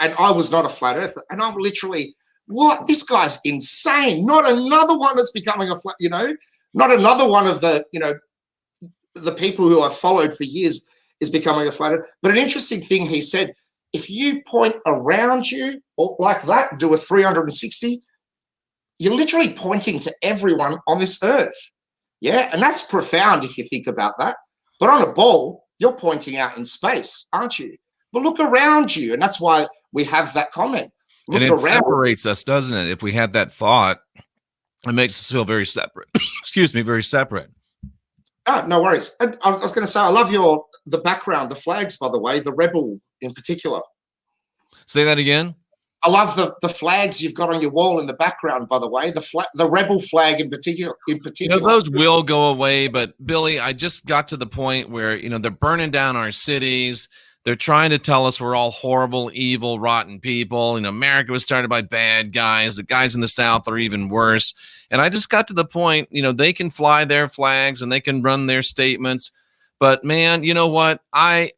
S2: I was not a flat earther. And I'm literally, what? This guy's insane. Not another one that's becoming a flat, not another one of the, the people who I've followed for years is becoming a flat earth. But an interesting thing he said, if you point around you or like that, do a 360, you're literally pointing to everyone on this earth. Yeah, and that's profound if you think about that. But on a ball, you're pointing out in space, aren't you? But look around you, and that's why we have that comment. Look
S1: and it
S2: around.
S1: Separates us, doesn't it? If we had that thought, it makes us feel very separate. Excuse me, very separate.
S2: Oh, no worries. And I was going to say, I love the background, the flags, by the way, the rebel in particular.
S1: Say that again.
S2: I love the flags you've got on your wall in the background, by the way, the rebel flag in particular.
S1: Those will go away, but Billy, I just got to the point where, they're burning down our cities. They're trying to tell us we're all horrible, evil, rotten people. America was started by bad guys. The guys in the South are even worse. And I just got to the point, they can fly their flags and they can run their statements. But man, you know what? I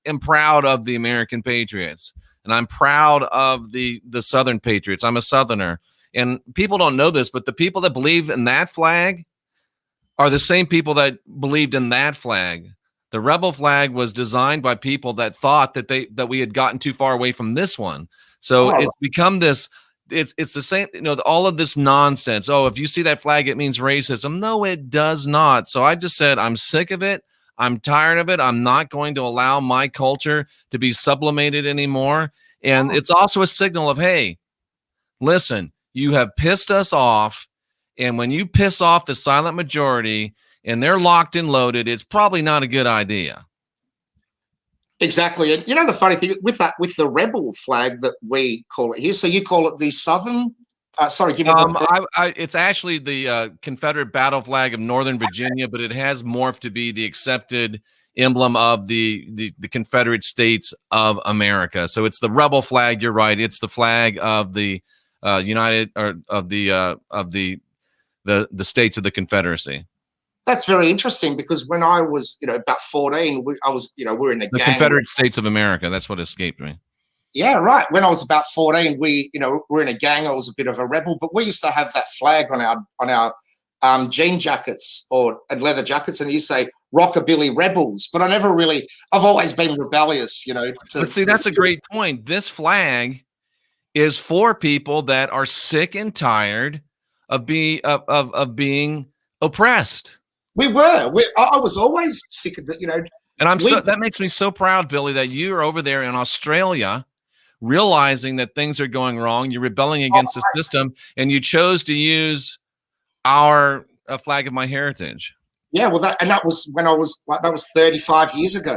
S1: am proud of the American patriots. And I'm proud of the Southern patriots. I'm a Southerner. And people don't know this, but the people that believe in that flag are the same people that believed in that flag. The rebel flag was designed by people that thought that we had gotten too far away from this one. So it's become this, it's the same, all of this nonsense. Oh, if you see that flag, it means racism. No, it does not. So I just said, I'm sick of it. I'm tired of it. I'm not going to allow my culture to be sublimated anymore. And it's also a signal of, hey, listen, you have pissed us off. And when you piss off the silent majority and they're locked and loaded, it's probably not a good idea.
S2: Exactly. And the funny thing with the rebel flag that we call it here, so you call it the Southern Sorry, give me the
S1: It's actually the Confederate battle flag of Northern Virginia, but it has morphed to be the accepted emblem of the Confederate States of America. So it's the rebel flag. You're right. It's the flag of the United or of the states of the Confederacy.
S2: That's very interesting because when I was, about 14, I was, we're in a
S1: The
S2: gang.
S1: Confederate States of America. That's what escaped me.
S2: Yeah, right. When I was about 14, we're in a gang. I was a bit of a rebel, but we used to have that flag on our jean jackets and leather jackets, and you say "Rockabilly Rebels." But I've always been rebellious,
S1: But see, that's a great point. This flag is for people that are sick and tired of being oppressed.
S2: I was always sick of it,
S1: And that makes me so proud, Billy, that you're over there in Australia, realizing that things are going wrong. You're rebelling against the system, and you chose to use our flag of my heritage.
S2: Yeah, well, that was when that was 35 years ago.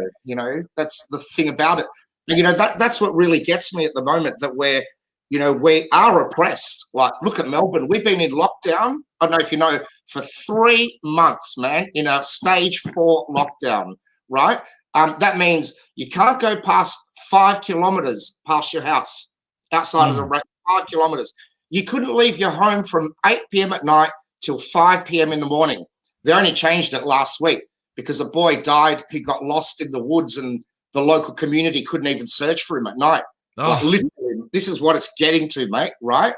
S2: That's the thing about it. And, that's what really gets me at the moment, that we are oppressed. Like, look at Melbourne. We've been in lockdown. I don't know if you know, for 3 months, man, in a stage 4 lockdown, right? That means you can't go past 5 kilometers past your house outside of the 5 kilometers. You couldn't leave your home from 8 p.m. at night till 5 p.m. in the morning. They only changed it last week because a boy died. He got lost in the woods and the local community couldn't even search for him at night.
S1: Oh.
S2: Like, literally, this is what it's getting to, mate, right?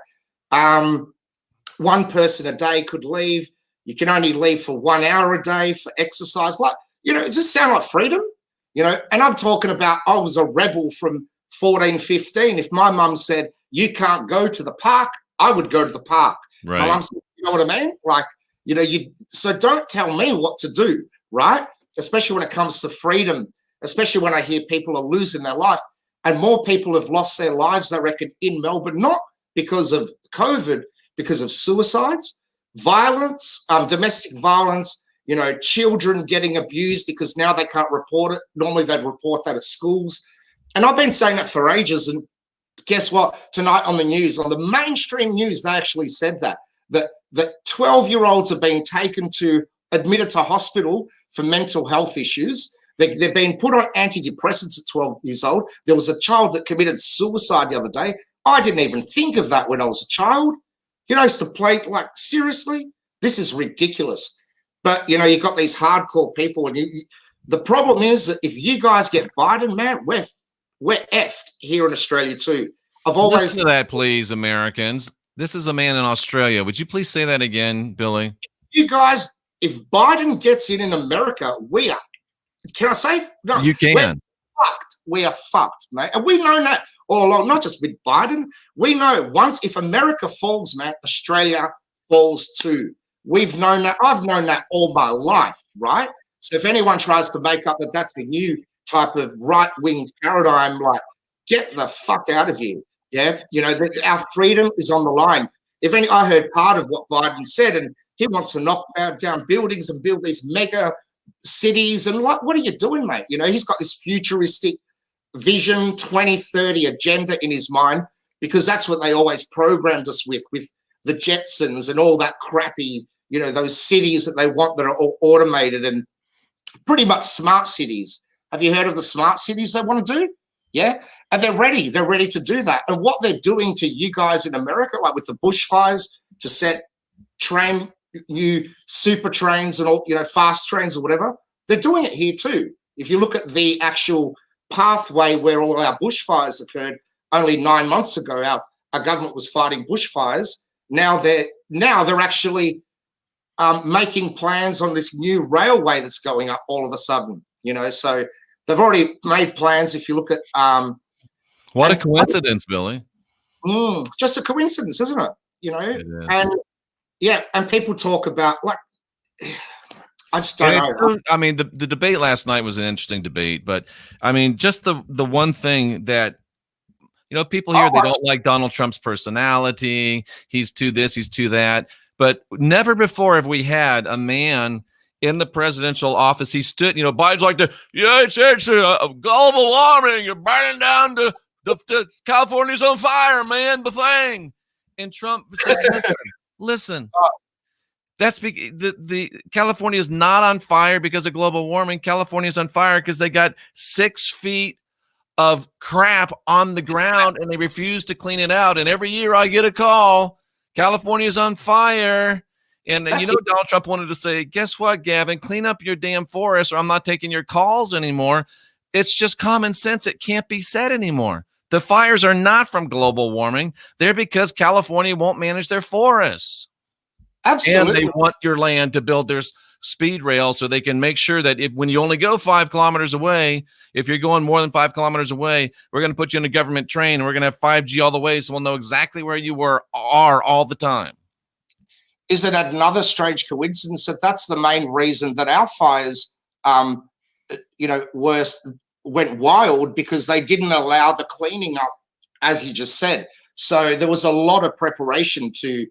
S2: One person a day could leave. You can only leave for 1 hour a day for exercise. Like, does this sound like freedom? And I'm talking about, I was a rebel from 14, 15. If my mum said, you can't go to the park, I would go to the park.
S1: Right.
S2: My mum said, you know what I mean? Like, so don't tell me what to do, right? Especially when it comes to freedom, especially when I hear people are losing their life. And more people have lost their lives, I reckon, in Melbourne, not because of COVID, because of suicides, violence, domestic violence, children getting abused because now they can't report it. Normally they'd report that at schools. And I've been saying that for ages. And guess what? Tonight on the news, on the mainstream news, they actually said that 12-year-olds are being admitted to hospital for mental health issues. They're being put on antidepressants at 12 years old. There was a child that committed suicide the other day. I didn't even think of that when I was a child. I used to play, like, seriously? This is ridiculous. But, you've got these hardcore people. And the problem is that if you guys get Biden, man, we're effed here in Australia too.
S1: Listen to that, please, Americans. This is a man in Australia. Would you please say that again, Billy?
S2: You guys, if Biden gets in America, we are. Can I say? No,
S1: you can.
S2: We're fucked. We are fucked, mate. And we've known that all along, not just with Biden. We know if America falls, man, Australia falls too. We've known that. I've known that all my life, right? So if anyone tries to make up that that's a new type of right-wing paradigm, like, get the fuck out of here. Yeah, our freedom is on the line. I heard part of what Biden said, and he wants to knock down buildings and build these mega cities. And what are you doing, mate? He's got this futuristic vision, 2030 agenda in his mind, because that's what they always programmed us with the Jetsons and all that crappy, those cities that they want that are all automated and pretty much smart cities. Have you heard of the smart cities they want to do? Yeah. And they're ready to do that. And what they're doing to you guys in America, like with the bushfires, to set new super trains and all, fast trains or whatever, they're doing it here too. If you look at the actual pathway where all our bushfires occurred only 9 months ago, our government was fighting bushfires. Now they're actually making plans on this new railway that's going up all of a sudden, so they've already made plans. If you look at
S1: what a coincidence, Billy.
S2: Just a coincidence, isn't it?
S1: It is.
S2: And yeah, and people talk about, like, I just don't know.
S1: I mean, the debate last night was an interesting debate, but I mean, just the one thing that, people here, they don't like Donald Trump's personality. He's too this, he's too that. But never before have we had a man in the presidential office. He stood, Biden's like, it's a global warming. You're burning down the California's on fire, man, the thing. And Trump says, listen, that's the California is not on fire because of global warming. California is on fire because they got 6 feet of crap on the ground and they refuse to clean it out. And every year I get a call, California's on fire. And Donald Trump wanted to say, guess what, Gavin, clean up your damn forest or I'm not taking your calls anymore. It's just common sense. It can't be said anymore. The fires are not from global warming. They're because California won't manage their forests.
S2: Absolutely.
S1: And they want your land to build their speed rail so they can make sure that when you only go 5 kilometers away, if you're going more than 5 kilometers away, we're going to put you in a government train and we're going to have 5G all the way so we'll know exactly where you are all the time.
S2: Is it another strange coincidence that that's the main reason that our fires, went wild, because they didn't allow the cleaning up, as you just said. So there was a lot of preparation to,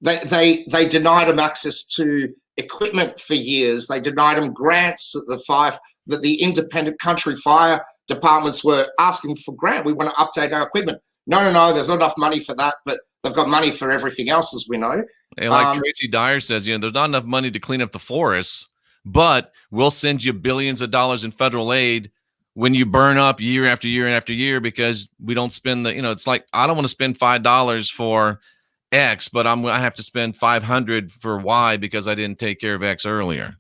S2: they denied them access to equipment for years. They denied them grants that the independent country fire departments were asking for grant. We want to update our equipment. No, there's not enough money for that, but they've got money for everything else, as we know.
S1: And like Tracy Dyer says, there's not enough money to clean up the forests, but we'll send you billions of dollars in federal aid when you burn up year after year and after year, because we don't spend it's like, I don't want to spend $5 for X, but I have to spend $500 for Y because I didn't take care of X earlier.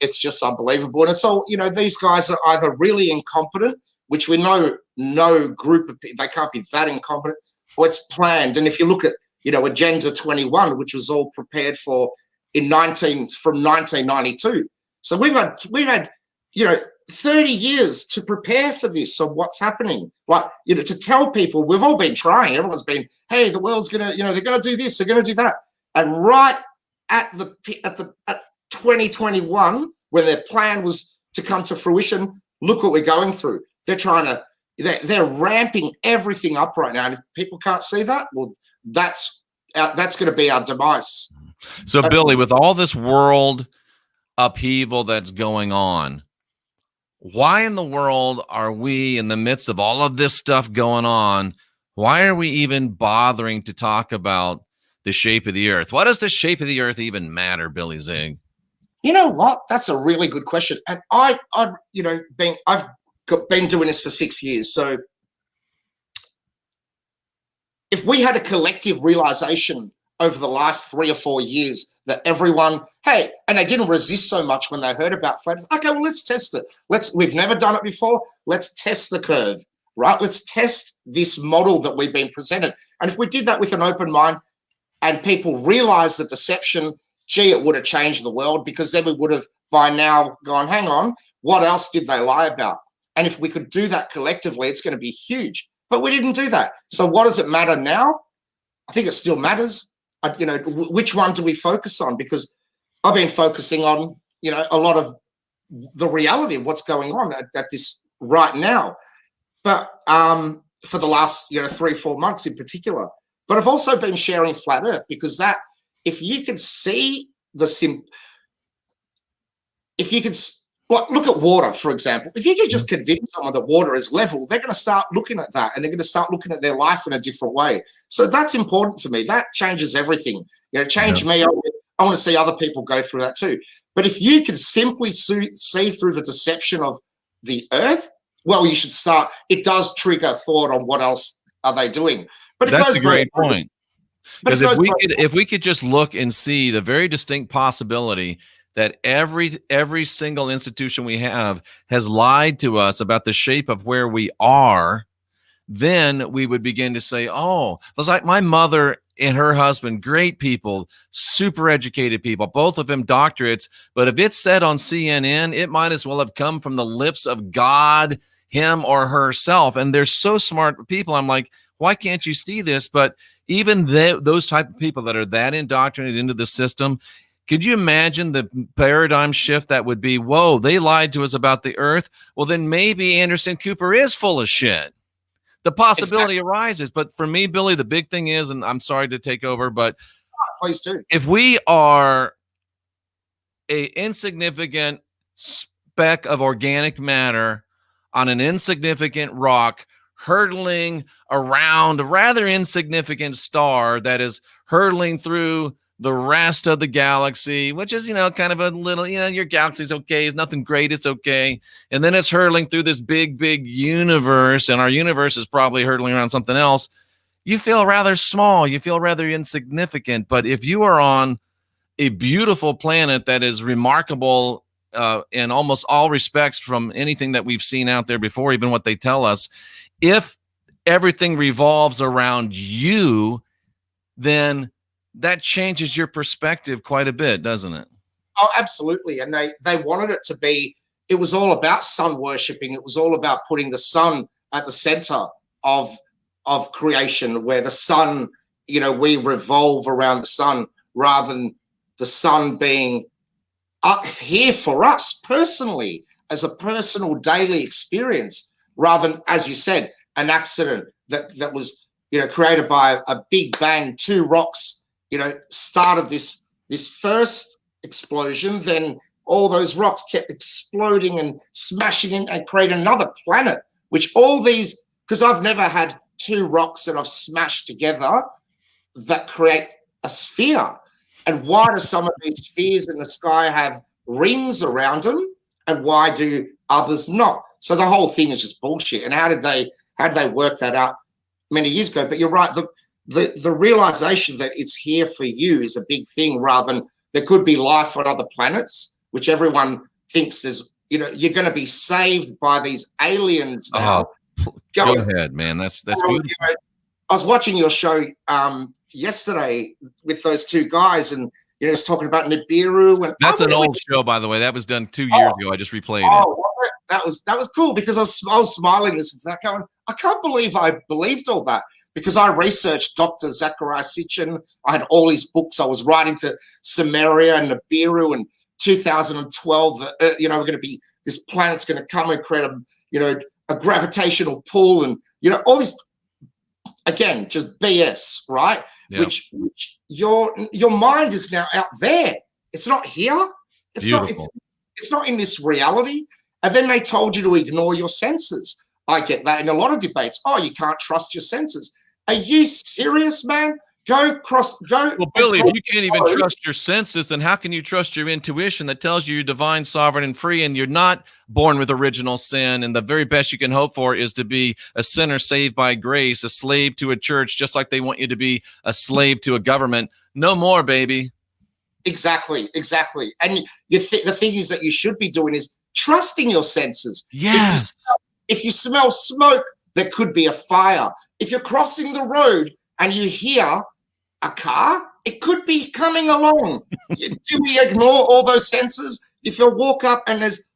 S2: It's just unbelievable. And it's all, these guys are either really incompetent, which we know no group of people, they can't be that incompetent, or it's planned. And if you look at, Agenda 21, which was all prepared for from 1992. So we've had 30 years to prepare for this. So what's happening? Like, to tell people, we've all been trying. Everyone's been, hey, the world's gonna, they're gonna do this, they're gonna do that. And right at 2021, when their plan was to come to fruition, look what we're going through. They're ramping everything up right now. And if people can't see that, well, that's going to be our demise.
S1: So, Billy, with all this world upheaval that's going on, why in the world are we, in the midst of all of this stuff going on, why are we even bothering to talk about the shape of the earth? Why does the shape of the earth even matter, Billy Zig?
S2: You know what? That's a really good question. And I've been doing this for 6 years. So if we had a collective realization over the last 3 or 4 years that everyone, and they didn't resist so much when they heard about flat. Okay, well, let's test it. We've never done it before. Let's test the curve, right? Let's test this model that we've been presented. And if we did that with an open mind and people realize the deception, it would have changed the world, because then we would have by now gone, hang on, what else did they lie about? And if we could do that collectively, it's going to be huge. But we didn't do that. So what does it matter now? I think it still matters. Which one do we focus on? Because I've been focusing on, a lot of the reality of what's going on at this right now. But for the last, 3-4 months in particular. But I've also been sharing Flat Earth, because that, if you could see look at water, for example. If you could just convince someone that water is level, they're going to start looking at that, and they're going to start looking at their life in a different way. So that's important to me. That changes everything. Change me. I want to see other people go through that too. But if you can simply see through the deception of the earth, well, you should start. It does trigger thought on what else are they doing. But
S1: that's a great point. Because if we could just look and see the very distinct possibility that every single institution we have has lied to us about the shape of where we are, then we would begin to say, oh, it was like my mother and her husband, great people, super educated people, both of them doctorates. But if it's said on CNN, it might as well have come from the lips of God, him or herself. And they're so smart people. I'm like, why can't you see this? But even those type of people that are that indoctrinated into the system, could you imagine the paradigm shift that would be, whoa, they lied to us about the earth? Well, then maybe Anderson Cooper is full of shit. The possibility arises. But for me, Billy, the big thing is, and I'm sorry to take over, but
S2: please do.
S1: If we are a insignificant speck of organic matter on an insignificant rock hurtling around a rather insignificant star that is hurtling through the rest of the galaxy, which is, kind of a little, your galaxy's okay. It's nothing great. It's okay. And then it's hurtling through this big, big universe, and our universe is probably hurtling around something else. You feel rather small. You feel rather insignificant. But if you are on a beautiful planet that is remarkable in almost all respects from anything that we've seen out there before, even what they tell us, if everything revolves around you, then that changes your perspective quite a bit, doesn't it?
S2: Oh, absolutely. And they wanted it to be, it was all about sun worshipping. It was all about putting the sun at the center of creation, where the sun, we revolve around the sun rather than the sun being up here for us personally as a personal daily experience, rather than, as you said, an accident that was, created by a big bang. Two rocks, started this first explosion, then all those rocks kept exploding and smashing in and create another planet, which all these, because I've never had two rocks that I've smashed together that create a sphere. And why do some of these spheres in the sky have rings around them, and why do others not? So the whole thing is just bullshit. And how did they work that out many years ago? But you're right, the realization that it's here for you is a big thing, rather than there could be life on other planets, which everyone thinks is, you're going to be saved by these aliens now.
S1: Go ahead, man. That's beautiful.
S2: I was watching your show yesterday with those two guys, and it was talking about Nibiru. And
S1: that's an old show, by the way. That was done 2 years ago. I just replayed it.
S2: That was cool, because I was smiling listening to that, going, I can't believe I believed all that, because I researched Dr. Zachariah Sitchin. I had all his books. I was writing to Samaria and Nibiru, and 2012. We're going to be, this planet's going to come and create a gravitational pull, and all these, again, just BS, right? Yeah. Which your mind is now out there. It's not here. It's beautiful. It's not in this reality. And then they told you to ignore your senses. I get that in a lot of debates. Oh, you can't trust your senses. Are you serious, man? Go.
S1: Well, Billy, if you can't even trust your senses, then how can you trust your intuition that tells you you're divine, sovereign, and free, and you're not born with original sin, and the very best you can hope for is to be a sinner saved by grace, a slave to a church, just like they want you to be a slave to a government. No more, baby.
S2: Exactly. And the thing is that you should be doing is trusting your senses.
S1: Yes.
S2: If you smell smoke, there could be a fire. If you're crossing the road and you hear a car, it could be coming along. Do we ignore all those senses? If you walk up and there's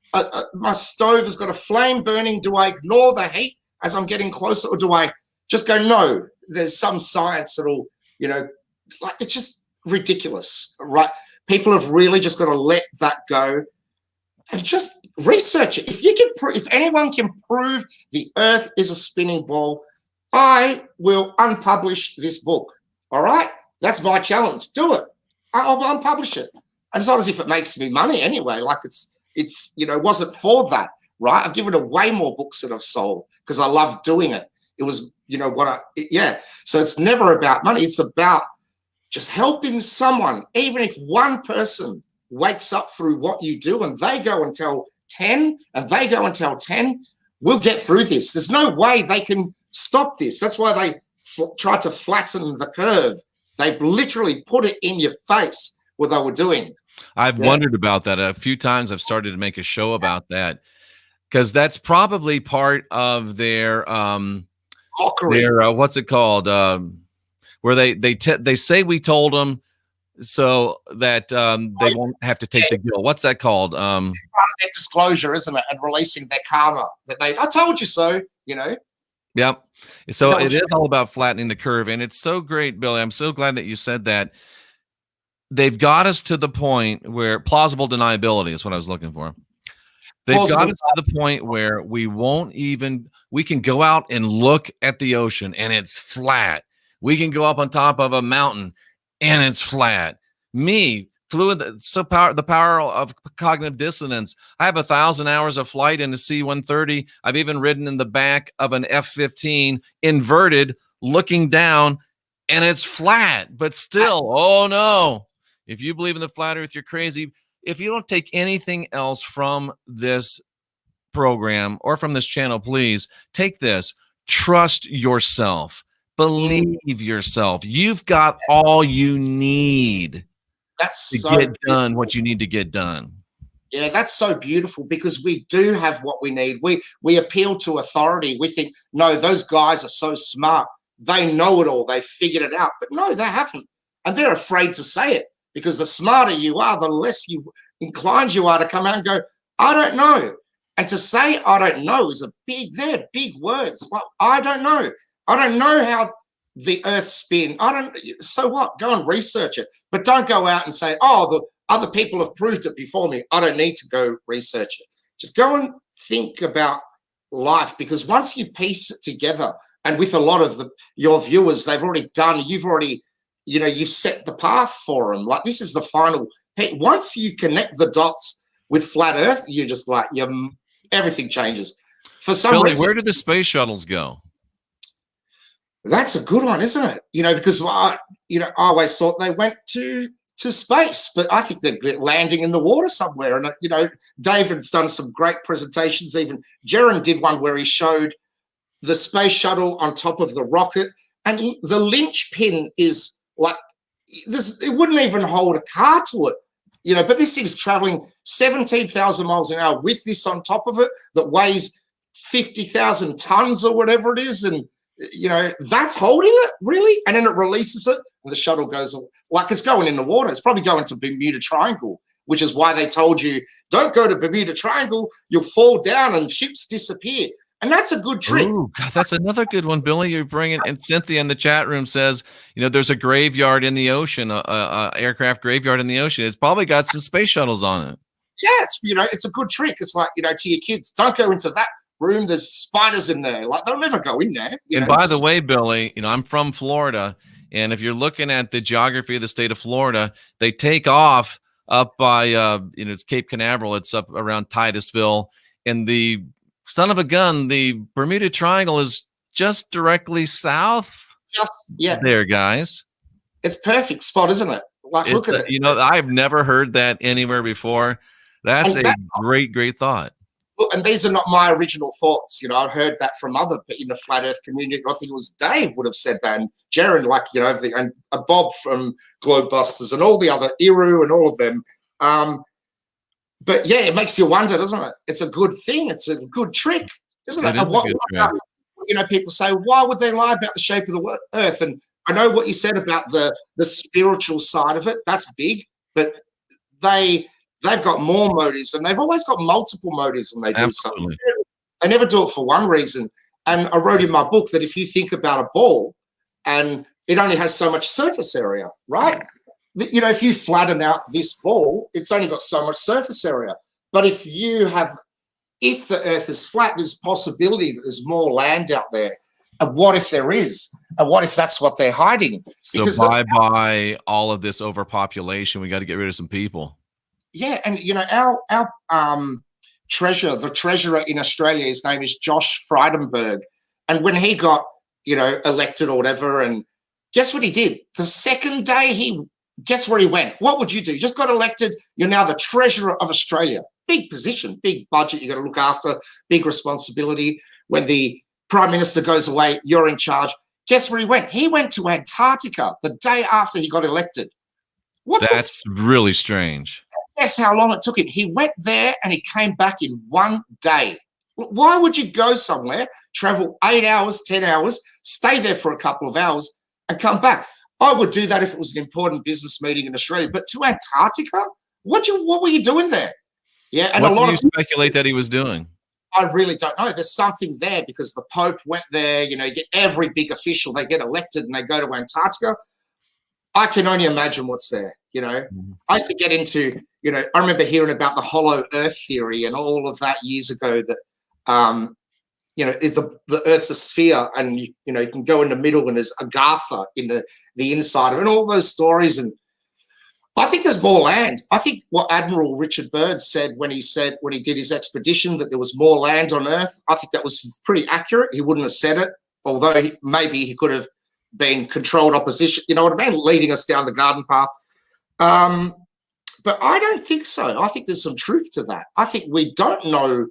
S2: my stove has got a flame burning, do I ignore the heat as I'm getting closer, or do I just go, no, there's some science that'll, it's just ridiculous, right? People have really just got to let that go and just research it. If anyone can prove the earth is a spinning ball, I will unpublish this book. All right? That's my challenge. Do it. I'll unpublish it. And it's not as if it makes me money anyway. Like it's wasn't for that, right? I've given away more books that I've sold because I love doing it. It was, So it's never about money. It's about just helping someone. Even if one person wakes up through what you do and they go and tell 10 and they go and tell 10, we'll get through this. There's no way they can stop this. That's why they tried to flatten the curve. They literally put it in your face what they were doing.
S1: I've wondered about that a few times. I've started to make a show about that because that's probably part of their
S2: mockery.
S1: What's it called? Where they say we told them so that they won't have to take the guilt. What's that called?
S2: It's part of their disclosure, isn't it? And releasing their karma that I told you so.
S1: Yep. So it is all about flattening the curve, and it's so great, Billy. I'm so glad that you said that. They've got us to the point where plausible deniability is what I was looking for. They've got us to the point where we can go out and look at the ocean and it's flat. We can go up on top of a mountain and it's flat. Me, Fluid, so the power of cognitive dissonance. I have 1,000 hours of flight in a C-130. I've even ridden in the back of an F-15 inverted, looking down, and it's flat, but still, oh no. If you believe in the flat earth, you're crazy. If you don't take anything else from this program or from this channel, please take this. Trust yourself. Believe yourself. You've got all you need to get done what you need to get done.
S2: Yeah, that's so beautiful, because we do have what we need. We appeal to authority. We think, no, those guys are so smart. They know it all. They figured it out. But no, they haven't. And they're afraid to say it, because the smarter you are, the less inclined you are to come out and go, I don't know. And to say I don't know is they're big words. Like, I don't know. I don't know how the earth spin. So what? Go and research it. But don't go out and say, oh, the other people have proved it before me. I don't need to go research it. Just go and think about life, because once you piece it together, and with a lot of your viewers, they've already done, you've set the path for them. Like, this is the final. Once you connect the dots with flat earth, you're just like, everything changes. For some reason,
S1: where did the space shuttles go?
S2: That's a good one, isn't it? Because I always thought they went to space, but I think they're landing in the water somewhere. And David's done some great presentations. Even Jaron did one where he showed the space shuttle on top of the rocket, and the linchpin is like this. It wouldn't even hold a car to it, But this thing's traveling 17,000 miles an hour with this on top of it that weighs 50,000 tons or whatever it is, and that's holding it, really? And then it releases it, and the shuttle goes, like, it's going in the water. It's probably going to Bermuda Triangle, which is why they told you, don't go to Bermuda Triangle, you'll fall down and ships disappear. And that's a good trick.
S1: Ooh, God, that's another good one, Billy. You're bringing, and Cynthia in the chat room says, there's a graveyard in the ocean, a aircraft graveyard in the ocean. It's probably got some space shuttles on it.
S2: Yeah, it's a good trick. It's like, to your kids, don't go into that room, there's spiders in there. Like, they'll never go in there.
S1: By the way, Billy, I'm from Florida, and if you're looking at the geography of the state of Florida, they take off up by it's Cape Canaveral. It's up around Titusville, and the son of a gun, the Bermuda Triangle is just directly south. There, guys.
S2: It's perfect spot, isn't it? Like, look at it.
S1: I've never heard that anywhere before. That's a great thought.
S2: And these are not my original thoughts. I heard that from other in the flat earth community. I think it was Dave would have said that, and Jaron, and Bob from Globebusters and all the other Iru and all of them. But yeah, it makes you wonder, doesn't it? It's a good thing. It's a good trick, isn't it? And people say, why would they lie about the shape of the earth? And I know what you said about the spiritual side of it. That's big, but they've got more motives, and they've always got multiple motives when they do something. They never do it for one reason. And I wrote in my book that if you think about a ball and it only has so much surface area, right? If you flatten out this ball, it's only got so much surface area. But if the earth is flat, there's a possibility that there's more land out there. And what if there is? And what if that's what they're hiding?
S1: So bye all of this overpopulation. We got to get rid of some people.
S2: Yeah, and our the treasurer in Australia, his name is Josh Frydenberg, and when he got elected or whatever, and guess what he did? The second day guess where he went? What would you do? You just got elected. You're now the treasurer of Australia. Big position, big budget. You got to look after, big responsibility. When the prime minister goes away, you're in charge. Guess where he went? He went to Antarctica the day after he got elected.
S1: That's really strange.
S2: Guess how long it took him? He went there and he came back in one day. Why would you go somewhere, travel 8 hours, 10 hours, stay there for a couple of hours and come back? I would do that if it was an important business meeting in Australia, but to Antarctica? What were you doing there? Yeah, and
S1: what do you speculate that he was doing?
S2: I really don't know. There's something there because the Pope went there. You get every big official, they get elected and they go to Antarctica. I can only imagine what's there. I used to get into, I remember hearing about the hollow earth theory and all of that years ago that, is the earth's a sphere and, you can go in the middle and there's Agatha in the inside of it and all those stories. And I think there's more land. I think what Admiral Richard Byrd said when he did his expedition that there was more land on Earth, I think that was pretty accurate. He wouldn't have said it, although maybe he could have been controlled opposition, you know what I mean, leading us down the garden path. But I don't think so. I think there's some truth to that. I think we don't know.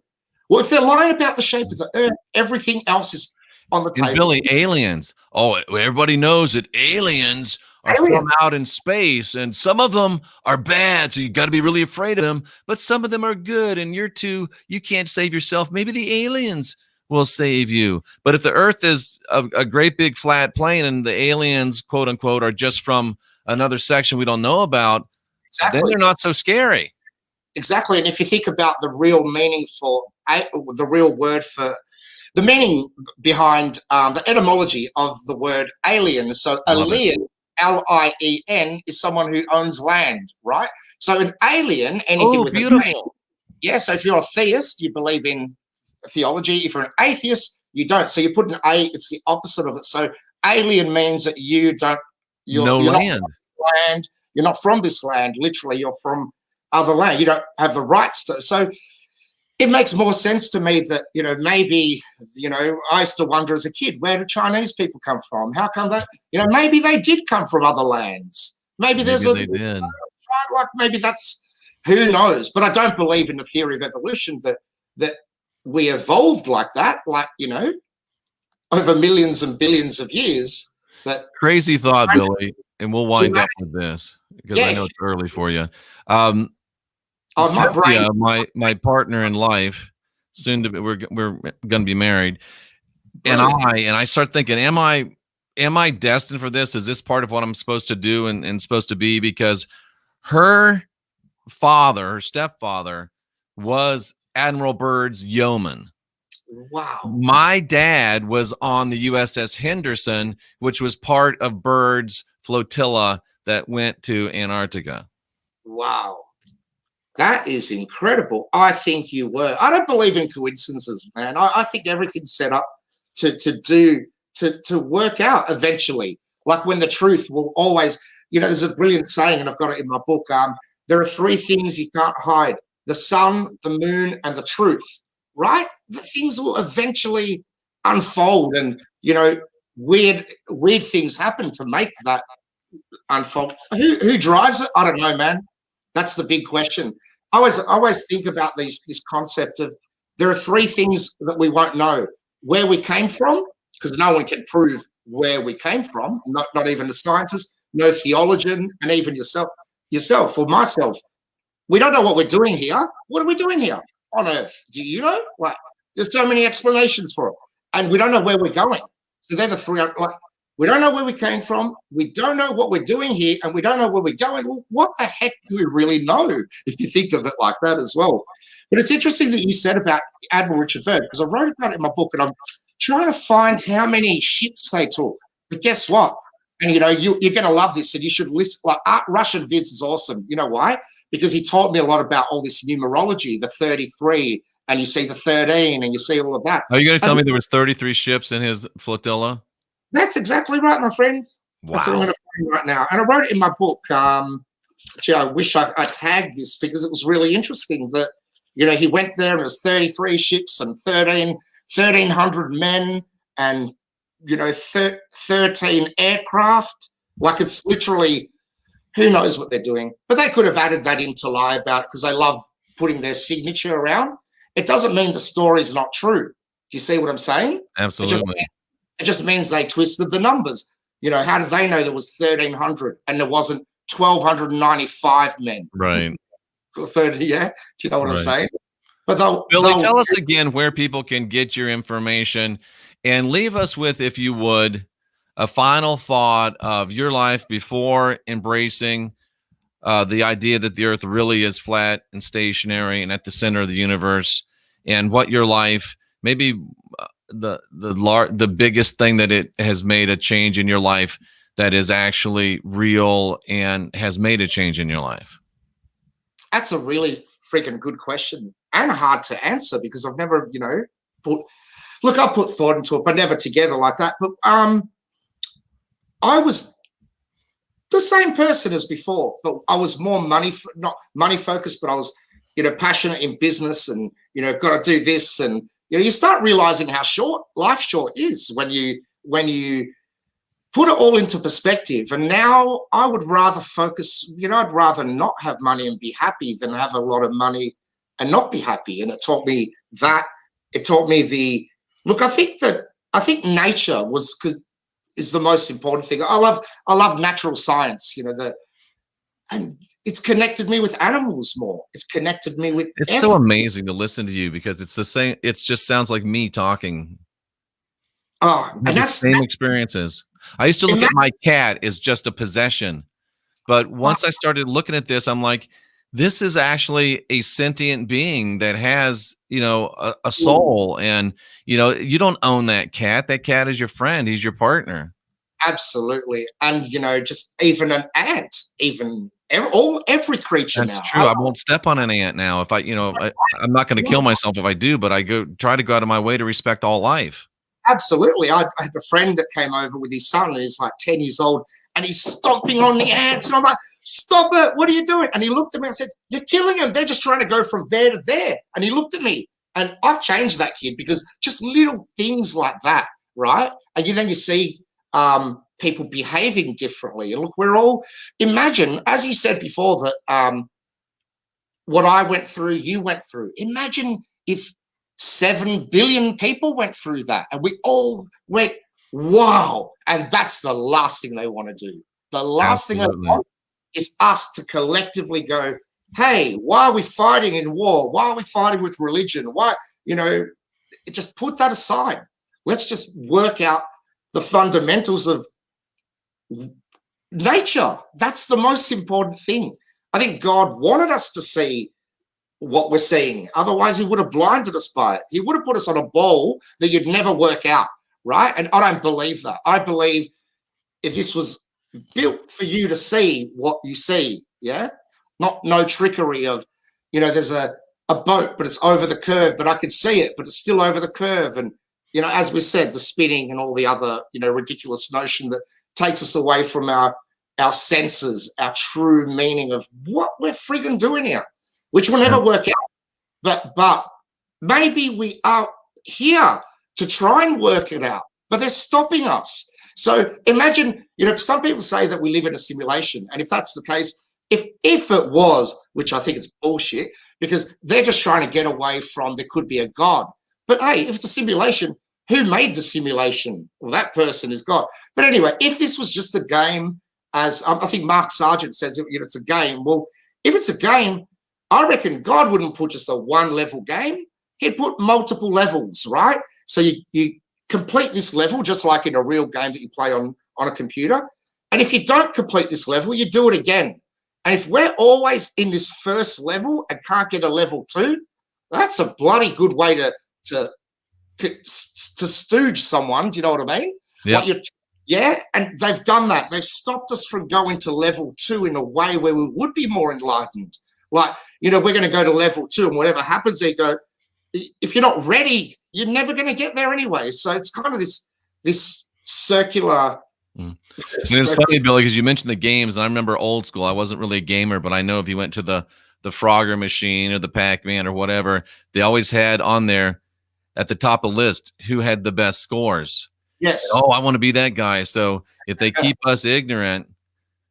S2: Well, if they're lying about the shape of the Earth, everything else is on the table.
S1: And Billy, aliens. Oh, everybody knows that aliens are from out in space, and some of them are bad, so you got to be really afraid of them. But some of them are good, and you can't save yourself. Maybe the aliens will save you. But if the Earth is a great big flat plane, and the aliens, quote unquote, are just from another section we don't know about, then they're not so scary.
S2: Exactly. And if you think about the real meaning the real word for the meaning behind the etymology of the word alien, so alien, L-I-E-N, is someone who owns land, right? So an alien, anything with
S1: beautiful.
S2: a name. Yeah, so if you're a theist, you believe in theology. If you're an atheist, you don't. So you put an A, it's the opposite of it. So alien means that you're
S1: land.
S2: Land. You're not from this land. Literally, you're from other land. You don't have the rights to. So it makes more sense to me that, maybe, I used to wonder as a kid, where do Chinese people come from? How come that, maybe they did come from other lands. Maybe they did. Like maybe that's, who knows? But I don't believe in the theory of evolution that we evolved like that, over millions and billions of years. That
S1: crazy thought, Billy. And we'll wind up with this because I know it's early for you. Cynthia, my partner in life, soon to be, we're going to be married, and I start thinking, am I destined for this? Is this part of what I'm supposed to do and supposed to be? Because her stepfather, was Admiral Byrd's yeoman.
S2: Wow.
S1: My dad was on the USS Henderson, which was part of Byrd's flotilla that went to Antarctica.
S2: Wow. That is incredible. I think you were. I don't believe in coincidences, man. I think everything's set up to work out eventually. Like when the truth will always, there's a brilliant saying, and I've got it in my book. There are three things you can't hide: the sun, the moon, and the truth. Right? The things will eventually unfold, and weird things happen to make that unfold. Who drives it? I don't know, man. That's the big question. I always think about this concept of there are three things that we won't know: where we came from, because no one can prove where we came from, not even the scientists, no theologian, and even yourself or myself. We don't know what we're doing here. What are we doing here on Earth? Do you know? Like, there's so many explanations for it, and we don't know where we're going. So they're the three. We don't know where we came from, we don't know what we're doing here, and we don't know where we're going. Well, what the heck do we really know, if you think of it like that as well? But it's interesting that you said about Admiral Richard Byrd, because I wrote about it in my book, and I'm trying to find how many ships they took. But guess what? And, you're going to love this, and you should listen. Like, Russian Vids is awesome. You know why? Because he taught me a lot about all this numerology, the 33, and you see the 13, and you see all of that.
S1: Are you going to tell me there was 33 ships in his flotilla?
S2: That's exactly right, my friend.
S1: Wow.
S2: That's what I'm going to find right now. And I wrote it in my book. Gee, I wish I tagged this because it was really interesting that, he went there and there's 33 ships and 1,300 men and, 13 aircraft. Like, it's literally, who knows what they're doing. But they could have added that in to lie about it because they love putting their signature around. It doesn't mean the story's not true. Do you see what I'm saying?
S1: Absolutely.
S2: It just means they twisted the numbers. How did they know there was 1,300 and there wasn't 1,295 men?
S1: Right.
S2: 30, yeah. Do you know what I'm saying? But
S1: Billy, tell us again where people can get your information, and leave us with, if you would, a final thought of your life before embracing the idea that the Earth really is flat and stationary and at the center of the universe, and what your life, maybe the biggest thing that it has made a change in your life that is actually real and has made a change in your life.
S2: That's a really freaking good question and hard to answer because I've never, I've put thought into it, but never together like that. But I was the same person as before, but I was more not money focused, but I was, passionate in business and, got to do this. And, you start realizing how short life is when you put it all into perspective. And now I would rather focus, I'd rather not have money and be happy than have a lot of money and not be happy. And it taught me that. It taught me look, I think nature is the most important thing. I love natural science, and it's connected me with animals more. It's connected me with
S1: It's so amazing to listen to you because it's the same. It just sounds like me talking.
S2: Oh, and
S1: that's the same experiences. I used to look at my cat as just a possession, but once I started looking at this, I'm like, this is actually a sentient being that has, a soul, and you don't own that cat. That cat is your friend. He's your partner.
S2: Absolutely. And just even an ant, even every creature.
S1: That's true. I won't step on an ant now. If I'm not going to kill myself if I do, but I try to go out of my way to respect all life.
S2: Absolutely. I had a friend that came over with his son, and he's like 10 years old, and he's stomping on the ants, and I'm like, stop it, what are you doing? And he looked at me and said, you're killing them, they're just trying to go from there to there. And he looked at me, and I've changed that kid, because just little things like that, right? And then you see people behaving differently. And look, we're all, imagine, as you said before, that what I went through, you went through. Imagine if 7 billion people went through that, and we all went, wow. And that's the last thing they want to do. The last thing they want is us to collectively go, hey, why are we fighting in war? Why are we fighting with religion? Why, just put that aside. Let's just work out the fundamentals of nature. That's the most important thing. I think God wanted us to see what we're seeing. Otherwise, he would have blinded us by it. He would have put us on a ball that you'd never work out, right? And I don't believe that. I believe if this was built for you to see what you see, yeah? No trickery of, there's a boat, but it's over the curve, but I can see it, but it's still over the curve. And, as we said, the spinning and all the other, ridiculous notion that takes us away from our senses, our true meaning of what we're friggin' doing here, which will never work out. But maybe we are here to try and work it out, but they're stopping us. So imagine, some people say that we live in a simulation. And if that's the case, if it was, which I think it's bullshit, because they're just trying to get away from there could be a God. But hey, if it's a simulation, who made the simulation? Well, that person is God. But anyway, if this was just a game, as I think Mark Sargent says, it's a game. Well, if it's a game, I reckon God wouldn't put just a one-level game. He'd put multiple levels, right? So you complete this level just like in a real game that you play on a computer. And if you don't complete this level, you do it again. And if we're always in this first level and can't get a level 2, that's a bloody good way to stooge someone. Do you know what I mean?
S1: Yeah.
S2: Yeah, and they've done that. They've stopped us from going to level 2 in a way where we would be more enlightened. Like, we're going to go to level 2, and whatever happens, they go, if you're not ready, you're never going to get there anyway. So it's kind of this circular.
S1: And it's funny, Billy, because you mentioned the games. And I remember old school. I wasn't really a gamer, but I know if you went to the Frogger machine or the Pac-Man or whatever, they always had on there at the top of the list who had the best scores.
S2: Yes.
S1: Oh, I want to be that guy. So if they keep us ignorant,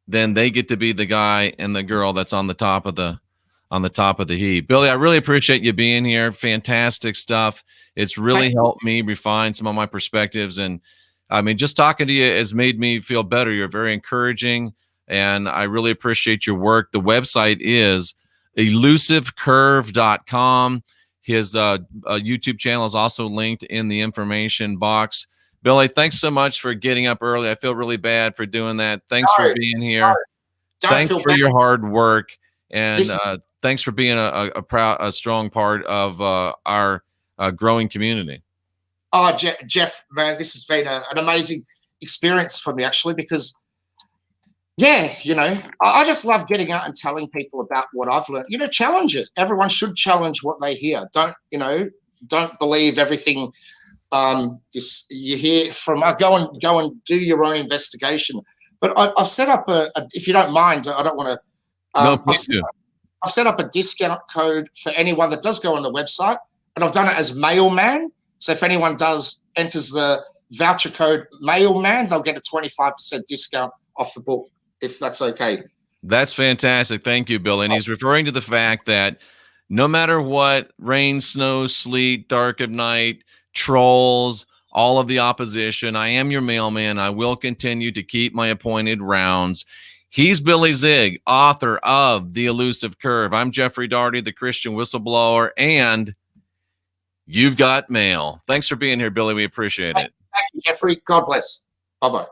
S1: then they get to be the guy and the girl that's on the top of the heap. Billy, I really appreciate you being here. Fantastic stuff. It's really helped me refine some of my perspectives. And I mean, just talking to you has made me feel better. You're very encouraging, and I really appreciate your work. The website is elusivecurve.com. His YouTube channel is also linked in the information box. Billy, thanks so much for getting up early. I feel really bad for doing that. Thanks for being here. Thanks for your hard work. And thanks for being a strong part of our growing community.
S2: Oh, Jeff, man, this has been an amazing experience for me, actually, because, yeah, I just love getting out and telling people about what I've learned. Challenge it. Everyone should challenge what they hear. Don't believe everything you hear from. Go and do your own investigation. But I've set up if you don't mind, I don't want to.
S1: No, please do.
S2: I've set up a discount code for anyone that does go on the website, and I've done it as mailman. So if anyone enters the voucher code mailman, they'll get a 25% discount off the book, if that's okay.
S1: That's fantastic. Thank you, Billy. And he's referring to the fact that no matter what, rain, snow, sleet, dark of night, trolls, all of the opposition, I am your mailman. I will continue to keep my appointed rounds. He's Billy Zig, author of The Elusive Curve. I'm Jeffrey Daugherty, the Christian Whistleblower, and you've got mail. Thanks for being here, Billy. We appreciate it.
S2: Thank you, Jeffrey. God bless. Bye-bye.